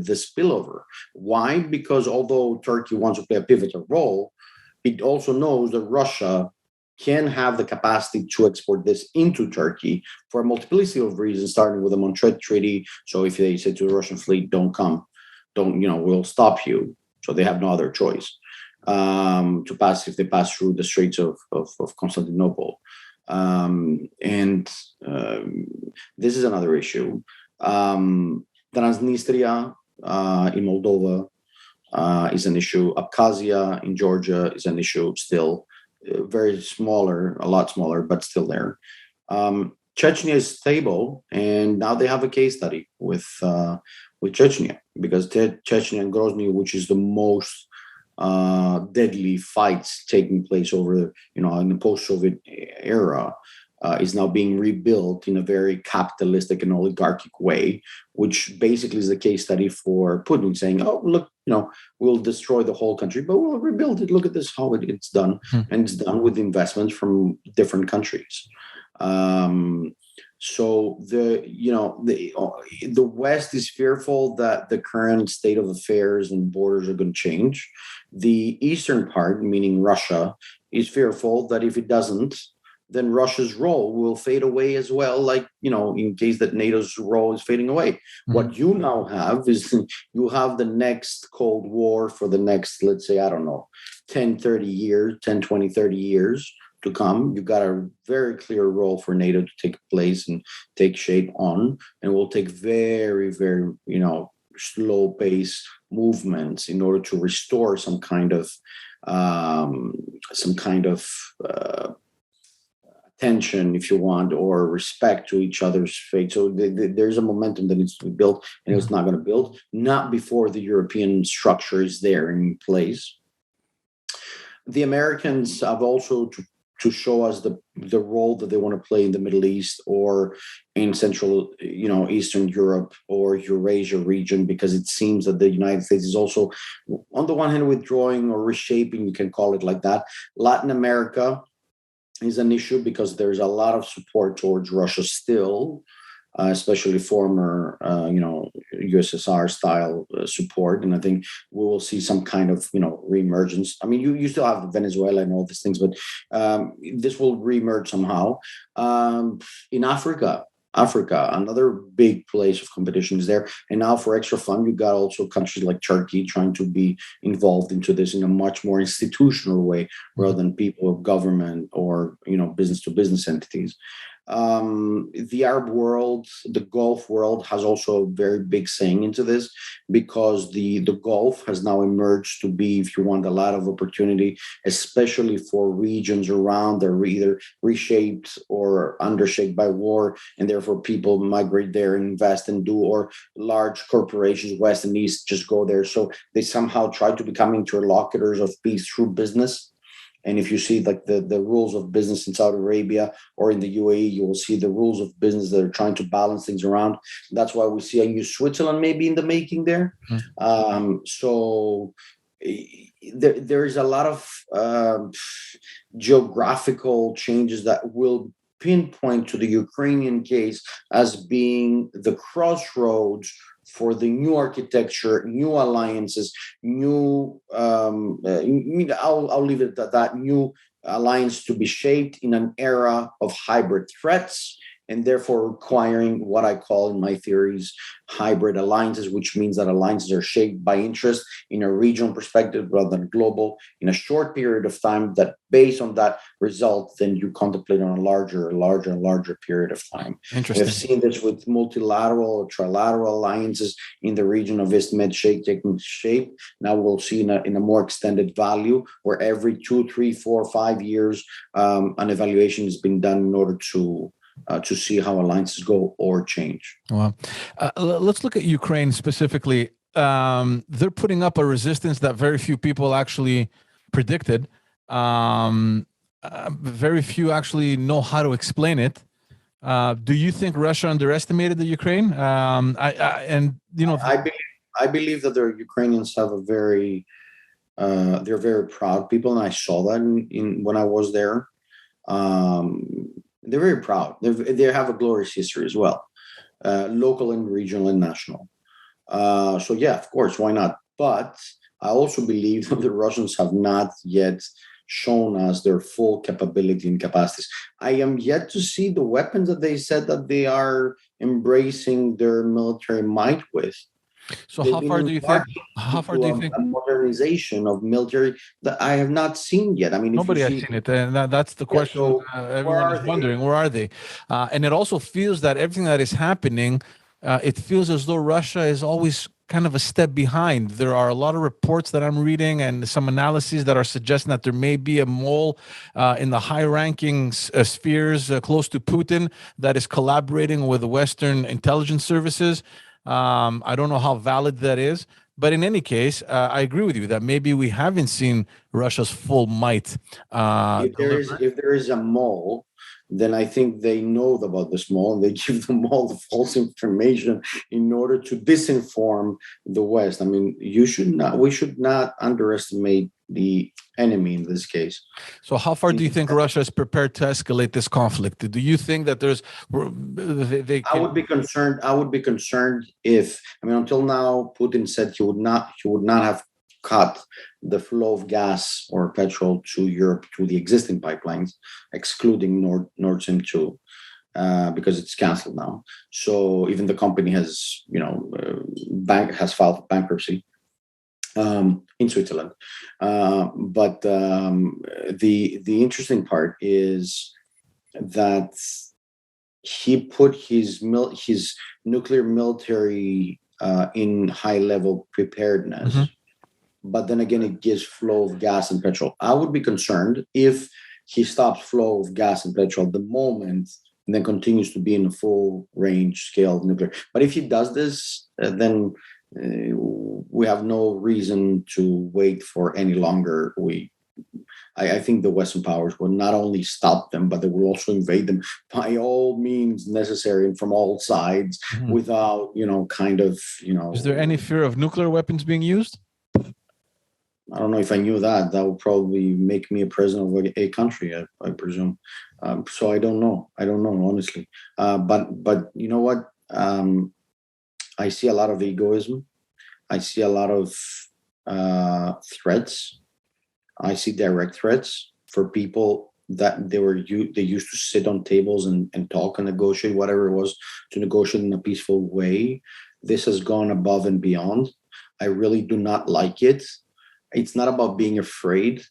the spillover. Why? Because although Turkey wants to play a pivotal role, it also knows that Russia can have the capacity to export this into Turkey for a multiplicity of reasons, starting with the Montreal Treaty. So if they say to the Russian fleet, we'll stop you. So they have no other choice to pass if they pass through the Straits of Constantinople. This is another issue. Transnistria in Moldova is an issue. Abkhazia in Georgia is an issue still. Very smaller, a lot smaller, but still there. Chechnya is stable, and now they have a case study with Chechnya, because Chechnya and Grozny, which is the most deadly fights taking place over in the post-Soviet era, is now being rebuilt in a very capitalistic and oligarchic way, which basically is the case study for Putin, saying, "Oh, look, we'll destroy the whole country, but we'll rebuild it. Look at this, how it's done." And it's done with investments from different countries. So the West is fearful that the current state of affairs and borders are going to change. The eastern part, meaning Russia, is fearful that if it doesn't, then Russia's role will fade away as well, like, in case that NATO's role is fading away. What you now have is you have the next Cold War for the next, let's say, 10, 20, 30 years to come. You've got a very clear role for NATO to take place and take shape on, and will take very, very, slow pace movements in order to restore some kind of tension, if you want, or respect to each other's fate. So there's a momentum that needs to be built, and it's not going to build, not before the European structure is there in place. The Americans have also to show us the role that they want to play in the Middle East or in Central, Eastern Europe or Eurasia region, because it seems that the United States is also, on the one hand, withdrawing or reshaping, you can call it like that. Latin America is an issue because there's a lot of support towards Russia still, especially former, USSR style support. And I think we will see some kind of, reemergence. I mean, you still have Venezuela and all these things, but this will reemerge somehow. In Africa, another big place of competition is there. And now for extra fun, you've got also countries like Turkey trying to be involved into this in a much more institutional way, rather than people of government or, business to business entities. The Arab world, the Gulf world has also a very big saying into this, because the Gulf has now emerged to be, if you want, a lot of opportunity, especially for regions around that are either reshaped or undershaped by war, and therefore people migrate there and invest and do, or large corporations, West and East, just go there. So they somehow try to become interlocutors of peace through business. And if you see like the rules of business in Saudi Arabia or in the UAE, you will see the rules of business that are trying to balance things around. That's why we see a new Switzerland maybe in the making there. So there is a lot of geographical changes that will pinpoint to the Ukrainian case as being the crossroads for the new architecture, new alliances, new. I'll leave it at that. New alliance to be shaped in an era of hybrid threats, and therefore requiring what I call in my theories hybrid alliances, which means that alliances are shaped by interest in a regional perspective rather than global in a short period of time, that based on that result, then you contemplate on a larger period of time. Interesting. We've seen this with multilateral or trilateral alliances in the region of East Med taking shape. Now we'll see in a more extended value, where every 2, 3, 4, 5 years, an evaluation has been done in order to see how alliances go or change. Well, let's look at Ukraine specifically. They're putting up a resistance that very few people actually predicted. Very few actually know how to explain it. Do you think Russia underestimated the Ukraine? I believe that the Ukrainians have a very they're very proud people, and I saw that in when I was there. They're very proud. They have a glorious history as well, local and regional and national. So yeah, of course, why not? But I also believe that the Russians have not yet shown us their full capability and capacities. I am yet to see the weapons that they said that they are embracing their military might with. So how far do you think? How far do you think? A modernization of military that I have not seen yet. I mean, Nobody has seen it, and that's the question. So everyone is wondering, where are they? And it also feels that everything that is happening, it feels as though Russia is always kind of a step behind. There are a lot of reports that I'm reading and some analyses that are suggesting that there may be a mole in the high-ranking spheres close to Putin that is collaborating with the Western intelligence services. I don't know how valid that is, but in any case, I agree with you that maybe we haven't seen Russia's full might. If there is a mole, then I think they know about this mole, and they give them all the false information in order to disinform the West. I mean, we should not underestimate the enemy in this case. So how far do you think Russia is prepared to escalate this conflict? Do you think that there's I would be concerned if, I mean, until now Putin said he would not have cut the flow of gas or petrol to Europe through the existing pipelines, excluding Nord Stream 2, because it's canceled now. So even the company has has filed bankruptcy in Switzerland. But the interesting part is that he put his nuclear military in high level preparedness. Mm-hmm. But then again, it gives flow of gas and petrol. I would be concerned if he stops flow of gas and petrol at the moment and then continues to be in a full range scale of nuclear. But if he does this, then we have no reason to wait for any longer. I think the Western powers will not only stop them, but they will also invade them by all means necessary and from all sides, mm-hmm. without, Is there any fear of nuclear weapons being used? I don't know if I knew that. That would probably make me a president of a country, I presume. So I don't know. Honestly. But you know what? I see a lot of egoism. I see a lot of threats. I see direct threats for people that they used to sit on tables and talk and negotiate, whatever it was, to negotiate in a peaceful way. This has gone above and beyond. I really do not like it. It's not about being afraid.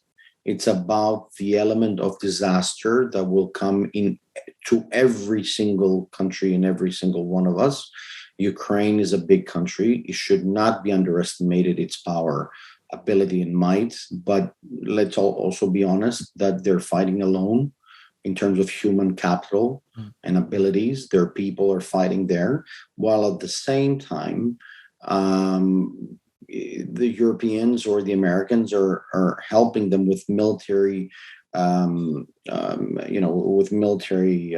It's about the element of disaster that will come in to every single country and every single one of us. Ukraine is a big country. It should not be underestimated, its power, ability, and might. But let's also be honest that they're fighting alone in terms of human capital and abilities. Their people are fighting there, while at the same time, the Europeans or the Americans are helping them with military, with military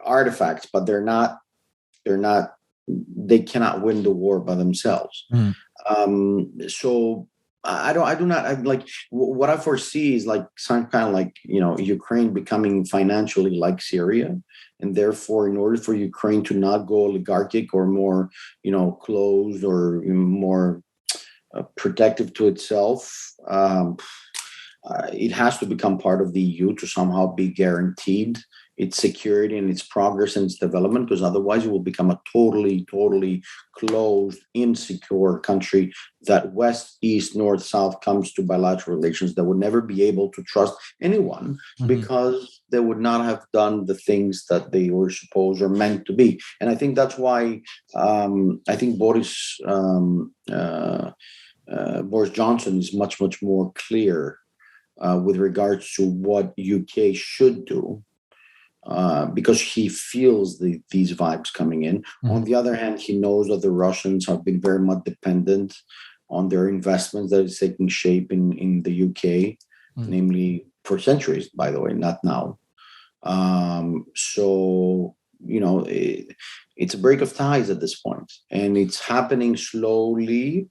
artifacts, but they cannot win the war by themselves. So I do not like what I foresee is like some kind of like, Ukraine becoming financially like Syria. And therefore, in order for Ukraine to not go oligarchic or more, closed or more protective to itself, it has to become part of the EU to somehow be guaranteed its security and its progress and its development, because otherwise it will become a totally closed, insecure country that west, east, north, south comes to bilateral relations that would never be able to trust anyone because they would not have done the things that they were supposed or meant to be. And I think that's why I think Boris Johnson is much more clear with regards to what UK should do. Because he feels these vibes coming in. On the other hand, he knows that the Russians have been very much dependent on their investments that is taking shape in the UK, namely for centuries, by the way, not now. So, it's a break of ties at this point, and it's happening slowly.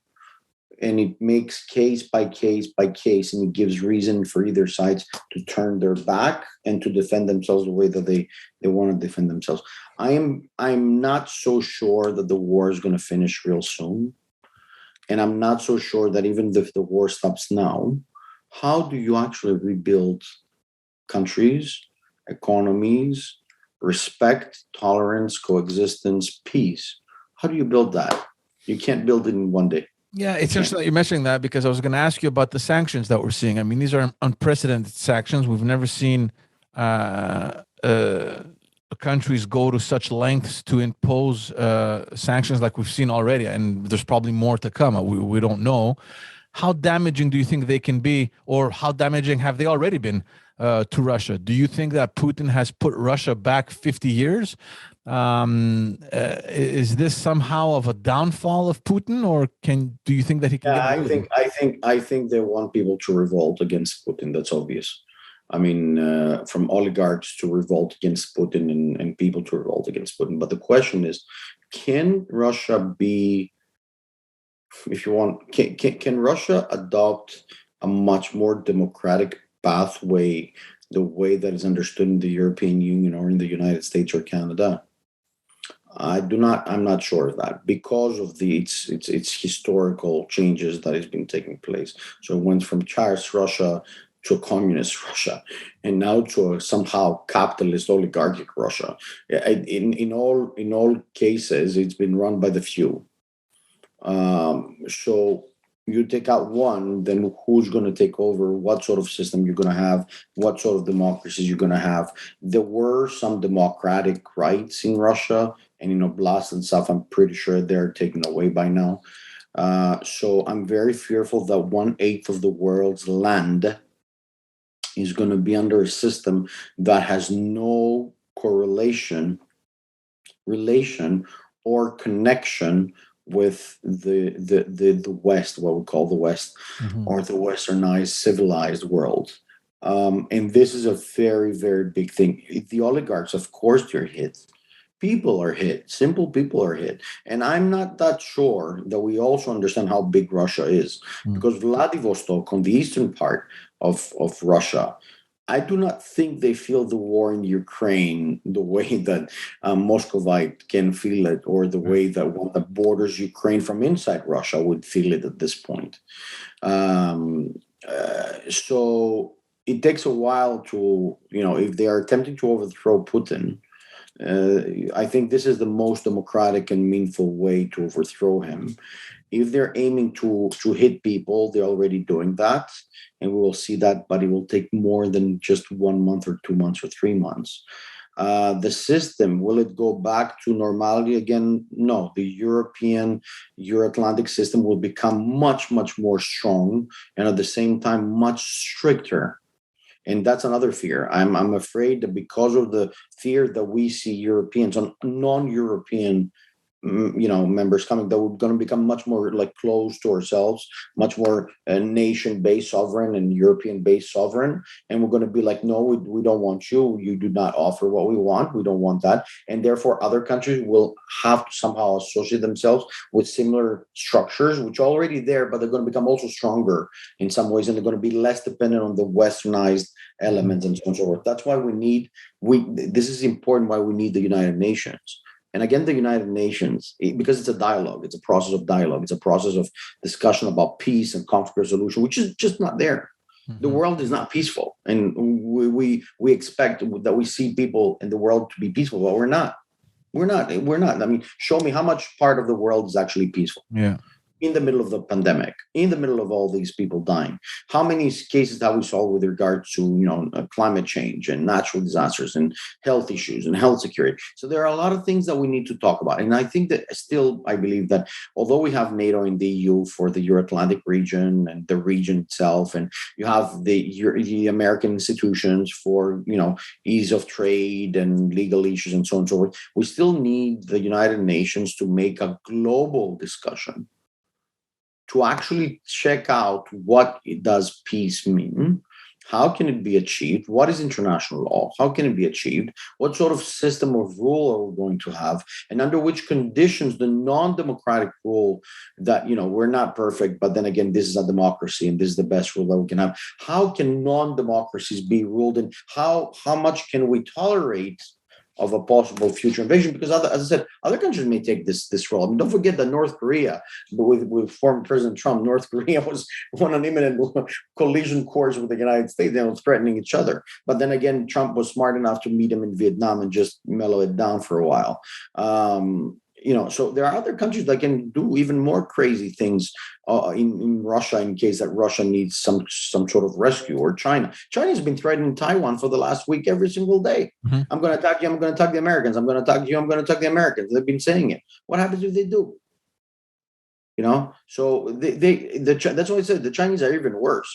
And it makes case by case by case, and it gives reason for either sides to turn their back and to defend themselves the way that they want to defend themselves. I'm not so sure that the war is going to finish real soon. And I'm not so sure that even if the war stops now, how do you actually rebuild countries, economies, respect, tolerance, coexistence, peace? How do you build that? You can't build it in one day. Yeah, it's interesting that you're mentioning that, because I was going to ask you about the sanctions that we're seeing. I mean, these are unprecedented sanctions. We've never seen countries go to such lengths to impose sanctions like we've seen already, and there's probably more to come. We don't know. How damaging do you think they can be, or how damaging have they already been to Russia? Do you think that Putin has put Russia back 50 years? Is this somehow of a downfall of Putin, or do you think that he can get away with it? I think they want people to revolt against Putin. That's obvious. I mean, from oligarchs to revolt against Putin and people to revolt against Putin. But the question is, can Russia be, if you want, can Russia adopt a much more democratic pathway, the way that is understood in the European Union or in the United States or Canada? I'm not sure of that, because of its historical changes that has been taking place. So it went from Tsarist Russia to a communist Russia, and now to a somehow capitalist oligarchic Russia. In all cases, it's been run by the few. So you take out one, then who's going to take over? What sort of system you're going to have? What sort of democracies you're going to have? There were some democratic rights in Russia, and in Oblast and stuff, I'm pretty sure they're taken away by now. So I'm very fearful that 1/8 of the world's land is going to be under a system that has no relation, or connection with the West, what we call the West, or the westernized civilized world. And this is a very, very big thing. The oligarchs, of course, they're hit. People are hit. Simple people are hit. And I'm not that sure that we also understand how big Russia is. Because Vladivostok, on the eastern part of Russia, I do not think they feel the war in Ukraine the way that Muscovite can feel it, or the way that one that borders Ukraine from inside Russia would feel it at this point. So it takes a while to, if they are attempting to overthrow Putin, I think this is the most democratic and meaningful way to overthrow him. If they're aiming to hit people, they're already doing that, and we will see that, but it will take more than just 1 month or 2 months or 3 months. The system, will it go back to normality again? No. The Euro-Atlantic system will become much, much more strong, and at the same time much stricter. And that's another fear. I'm afraid that because of the fear that we see Europeans on non-European members coming, that we're going to become much more like closed to ourselves, much more nation-based sovereign and European-based sovereign, and we're going to be like, no, we don't want you. You do not offer what we want. We don't want that, and therefore other countries will have to somehow associate themselves with similar structures, which are already there, but they're going to become also stronger in some ways, and they're going to be less dependent on the westernized elements and so on and so forth. That's why this is important, why we need the United Nations. And again, the United Nations, because it's a dialogue, it's a process of dialogue, it's a process of discussion about peace and conflict resolution, which is just not there. Mm-hmm. The world is not peaceful. And we expect that we see people in the world to be peaceful, but we're not. We're not. I mean, show me how much part of the world is actually peaceful. Yeah. In the middle of the pandemic, in the middle of all these people dying. How many cases have we solved with regard to, climate change and natural disasters and health issues and health security? So there are a lot of things that we need to talk about. And I think that still, I believe that although we have NATO and the EU for the Euro-Atlantic region and the region itself, and you have the American institutions for, ease of trade and legal issues and so on and so forth, we still need the United Nations to make a global discussion to actually check out what does peace mean, how can it be achieved, what is international law, how can it be achieved, what sort of system of rule are we going to have, and under which conditions the non-democratic rule that, we're not perfect, but then again, this is a democracy and this is the best rule that we can have. How can non-democracies be ruled, and how much can we tolerate of a possible future invasion? Because as I said, other countries may take this role. I mean, don't forget that North Korea, with former President Trump, North Korea was on an imminent collision course with the United States. They were threatening each other. But then again, Trump was smart enough to meet him in Vietnam and just mellow it down for a while. So there are other countries that can do even more crazy things in Russia, in case that Russia needs some sort of rescue, or China. China has been threatening Taiwan for the last week every single day. Mm-hmm. I'm going to attack you. I'm going to attack the Americans. I'm going to attack you. I'm going to attack the Americans. They've been saying it. What happens if they do? So that's why I said the Chinese are even worse.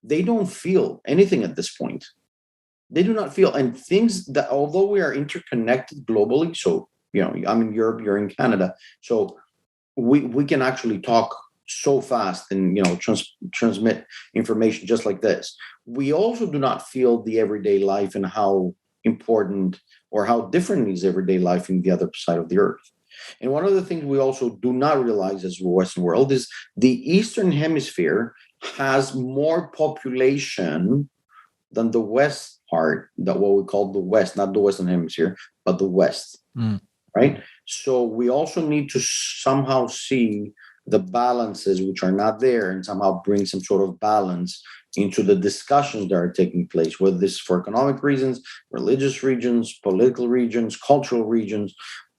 They don't feel anything at this point. They do not feel, and things that, although we are interconnected globally, so I'm in Europe, you're in Canada, so we can actually talk so fast and transmit information just like this. We also do not feel the everyday life and how important or how different is everyday life in the other side of the earth. And one of the things we also do not realize as the Western world is the Eastern Hemisphere has more population than the West part, that what we call the West, not the Western Hemisphere, but the West. Right? So we also need to somehow see the balances which are not there, and somehow bring some sort of balance into the discussions that are taking place, whether this is for economic reasons, religious regions, political regions, cultural regions,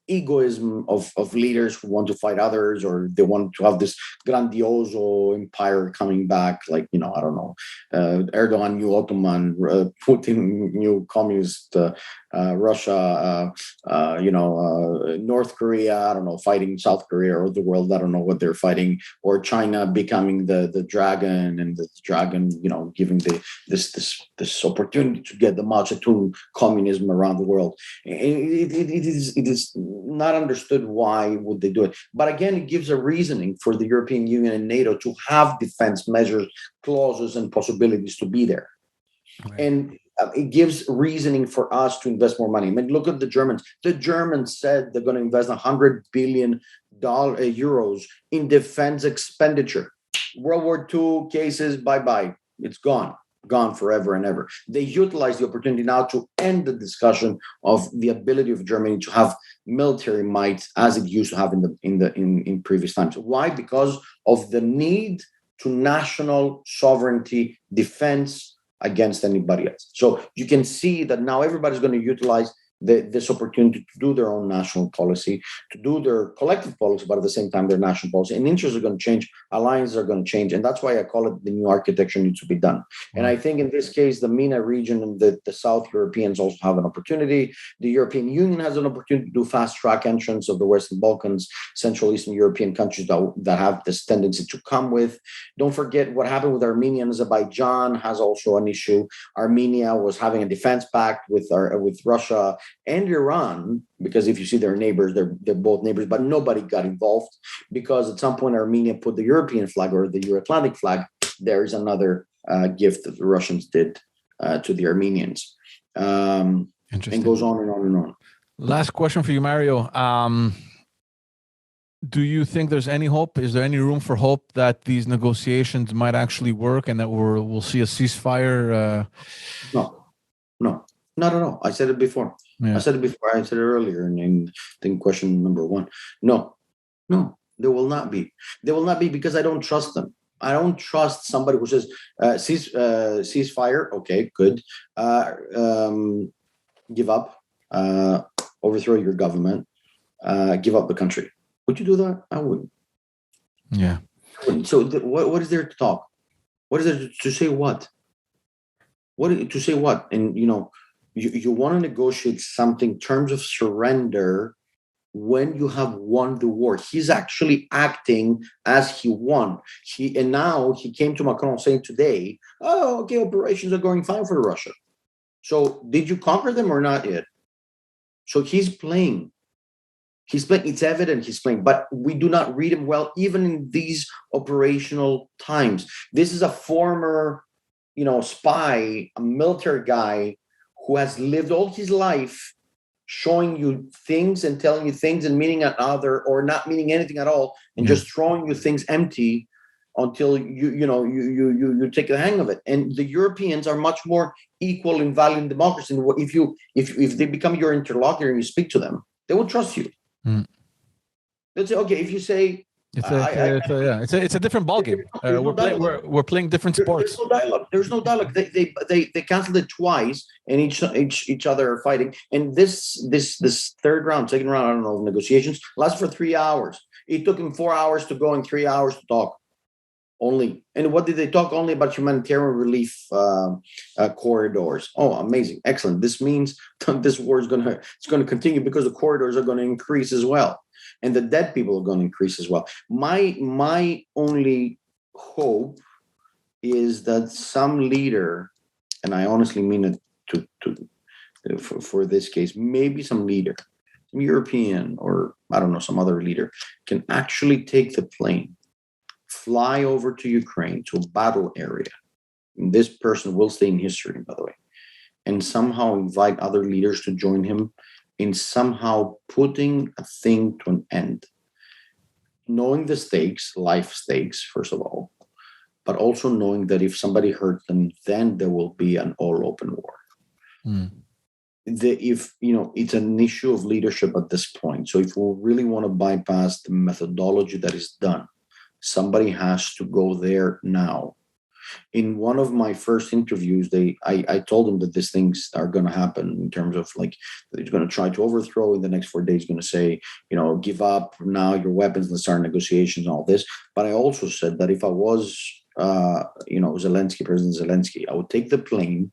egoism of leaders who want to fight others, or they want to have this grandioso empire coming back, like, I don't know, Erdogan, new Ottoman, Putin, new communist, Russia, North Korea, I don't know, fighting South Korea or the world, I don't know what they're fighting, or China becoming the dragon, and the dragon, giving this opportunity to get the Mao Zedong communism around the world. It is not understood why would they do it. But again, it gives a reasoning for the European Union and NATO to have defense measures, clauses, and possibilities to be there. Right. And it gives reasoning for us to invest more money. I mean, look at the Germans. The Germans said they're going to invest 100 billion euros in defense expenditure. World War II cases, bye-bye. It's gone forever and ever. They utilize the opportunity now to end the discussion of the ability of Germany to have military might as it used to have in previous times. Why? Because of the need to national sovereignty, defense against anybody else. So you can see that now everybody's going to utilize this opportunity to do their own national policy, to do their collective policy, but at the same time, their national policy. And interests are going to change, alliances are going to change. And that's why I call it the new architecture needs to be done. Mm-hmm. And I think in this case, the MENA region and the South Europeans also have an opportunity. The European Union has an opportunity to do fast-track entrance of the Western Balkans, Central Eastern European countries that have this tendency to come with. Don't forget what happened with Armenia and Azerbaijan has also an issue. Armenia was having a defense pact with Russia and Iran, because if you see their neighbors, they're both neighbors, but nobody got involved because at some point Armenia put the European flag or the Euro-Atlantic flag. There is another gift that the Russians did to the Armenians. And goes on and on and on. Last question for you, Mario. Do you think there's any hope? Is there any room for hope that these negotiations might actually work and that we'll see a ceasefire? No, not at all. I said it before. Yeah. I said it earlier in question number 1. No, there will not be. There will not be because I don't trust them. I don't trust somebody who says ceasefire. Okay, good. Give up. Overthrow your government. Give up the country. Would you do that? I wouldn't. Yeah. So what is there to talk? What is there to say? What? To say what? And you want to negotiate something, terms of surrender, when you have won the war. He's actually acting as he won. And now he came to Macron saying today, oh, okay, operations are going fine for Russia. So did you conquer them or not yet? So he's playing. It's evident he's playing, but we do not read him well, even in these operational times. This is a former, spy, a military guy who has lived all his life showing you things and telling you things and meaning another or not meaning anything at all, and just throwing you things empty until you take the hang of it. And the Europeans are much more equal in value in democracy. And if they become your interlocutor and you speak to them, they will trust you. They'll say, okay, if you say it's a different ballgame. We're playing different sports. There's no dialogue. They canceled it twice, and each other are fighting. And this second round, I don't know, of negotiations lasted for 3 hours. It took him 4 hours to go and 3 hours to talk. Only. And what did they talk? Only about humanitarian relief corridors. Oh, amazing. Excellent. This means this war is going to continue because the corridors are going to increase as well. And the dead people are going to increase as well. My only hope is that some leader, and I honestly mean it for this case, maybe some leader, some European or I don't know, some other leader can actually take the plane, fly over to Ukraine, to a battle area. And this person will stay in history, by the way, and somehow invite other leaders to join him in somehow putting a thing to an end. Knowing the stakes, life stakes, first of all, but also knowing that if somebody hurts them, then there will be an all-open war. It's an issue of leadership at this point. So if we really want to bypass the methodology that is done, somebody has to go there now. In one of my first interviews, I told them that these things are going to happen in terms of like, they're going to try to overthrow in the next 4 days, going to say, give up now your weapons, let's start negotiations and all this. But I also said that if I was, President Zelensky, I would take the plane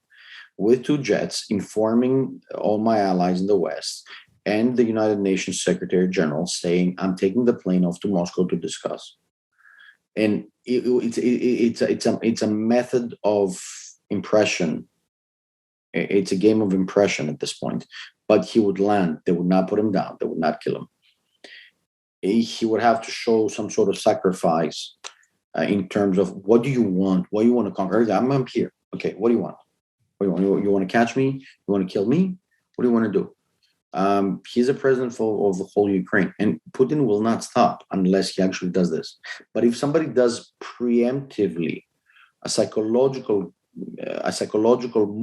with 2 jets, informing all my allies in the West and the United Nations Secretary General, saying, I'm taking the plane off to Moscow to discuss. And it's a method of impression. It's a game of impression at this point. But he would land. They would not put him down. They would not kill him. He would have to show some sort of sacrifice in terms of, what do you want? What do you want to conquer? I'm here. Okay, what do you want? What do you want? You want to catch me? You want to kill me? What do you want to do? He's a president of the whole Ukraine, and Putin will not stop unless he actually does this. But if somebody does preemptively a psychological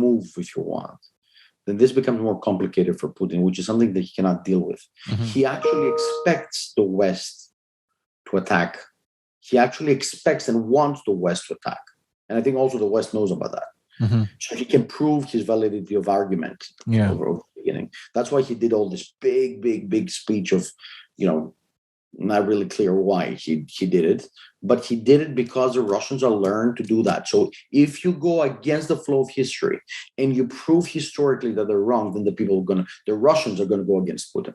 move, if you want, then this becomes more complicated for Putin, which is something that he cannot deal with. He actually expects the West to attack. He actually expects and wants the West to attack. And I think also the West knows about that. So he can prove his validity of argument. beginning. That's why he did all this big speech of, not really clear why he did it, but he did it because the Russians are learned to do that. So if you go against the flow of history and you prove historically that they're wrong, then the Russians are going to go against Putin.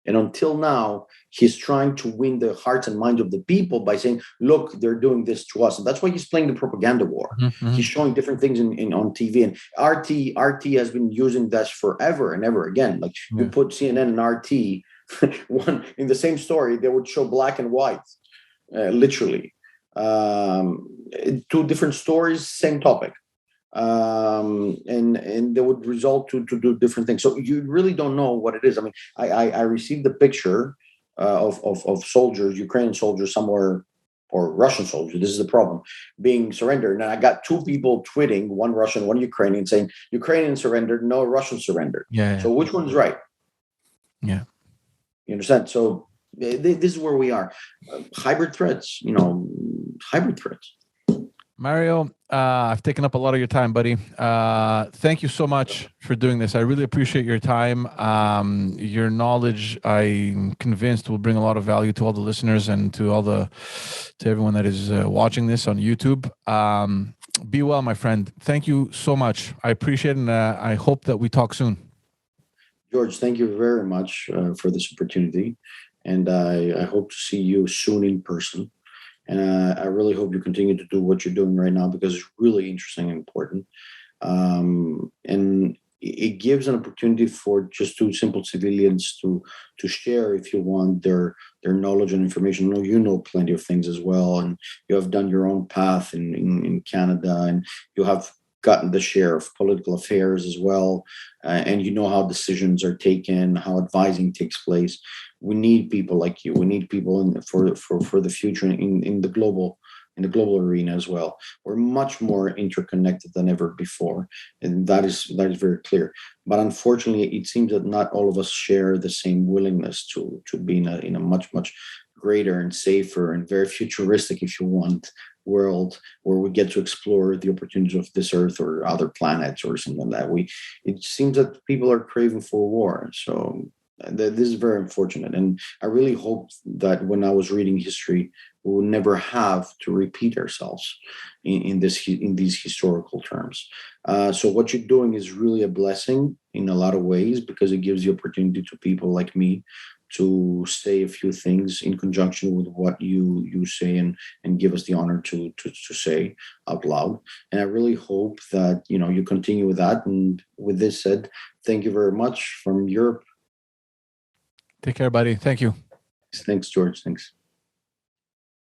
And until now, he's trying to win the hearts and minds of the people by saying, look, they're doing this to us. And that's why he's playing the propaganda war. Mm-hmm. He's showing different things on TV. And RT has been using this forever and ever again. Like you put CNN and RT, one in the same story, they would show black and white, literally. Two different stories, same topic. And they would result to do different things. So you really don't know what it is. I mean, I received the picture of soldiers, Ukrainian soldiers somewhere, or Russian soldiers. This is the problem, being surrendered. And I got two people tweeting, one Russian, one Ukrainian, saying Ukrainian surrendered, no Russian surrendered. Yeah. So which one's right? Yeah. You understand? So this is where we are. Hybrid threats, hybrid threats. Mario, I've taken up a lot of your time, buddy. Thank you so much for doing this. I really appreciate your time. Your knowledge, I'm convinced, will bring a lot of value to all the listeners and to everyone that is watching this on YouTube. Be well, my friend. Thank you so much. I appreciate it, and I hope that we talk soon. George, thank you very much for this opportunity, and I hope to see you soon in person. And I really hope you continue to do what you're doing right now, because it's really interesting and important. And it gives an opportunity for just two simple civilians to share, if you want, their knowledge and information. I know you know plenty of things as well, and you have done your own path in Canada, and you have gotten the share of political affairs as well, and you know how decisions are taken, how advising takes place. We need people like you. We need people for the future in the global arena as well. We're much more interconnected than ever before, and that is very clear. But unfortunately, it seems that not all of us share the same willingness to be in a much greater and safer and very futuristic, if you want, world where we get to explore the opportunities of this Earth or other planets or something like that. It seems that people are craving for war. So this is very unfortunate. And I really hope that when I was reading history, we will never have to repeat ourselves in these historical terms. So what you're doing is really a blessing in a lot of ways, because it gives the opportunity to people like me to say a few things in conjunction with what you say, and give us the honor to say out loud. And I really hope that you continue with that. And with this said, thank you very much from Europe. Take care, buddy. Thank you. Thanks, George. Thanks.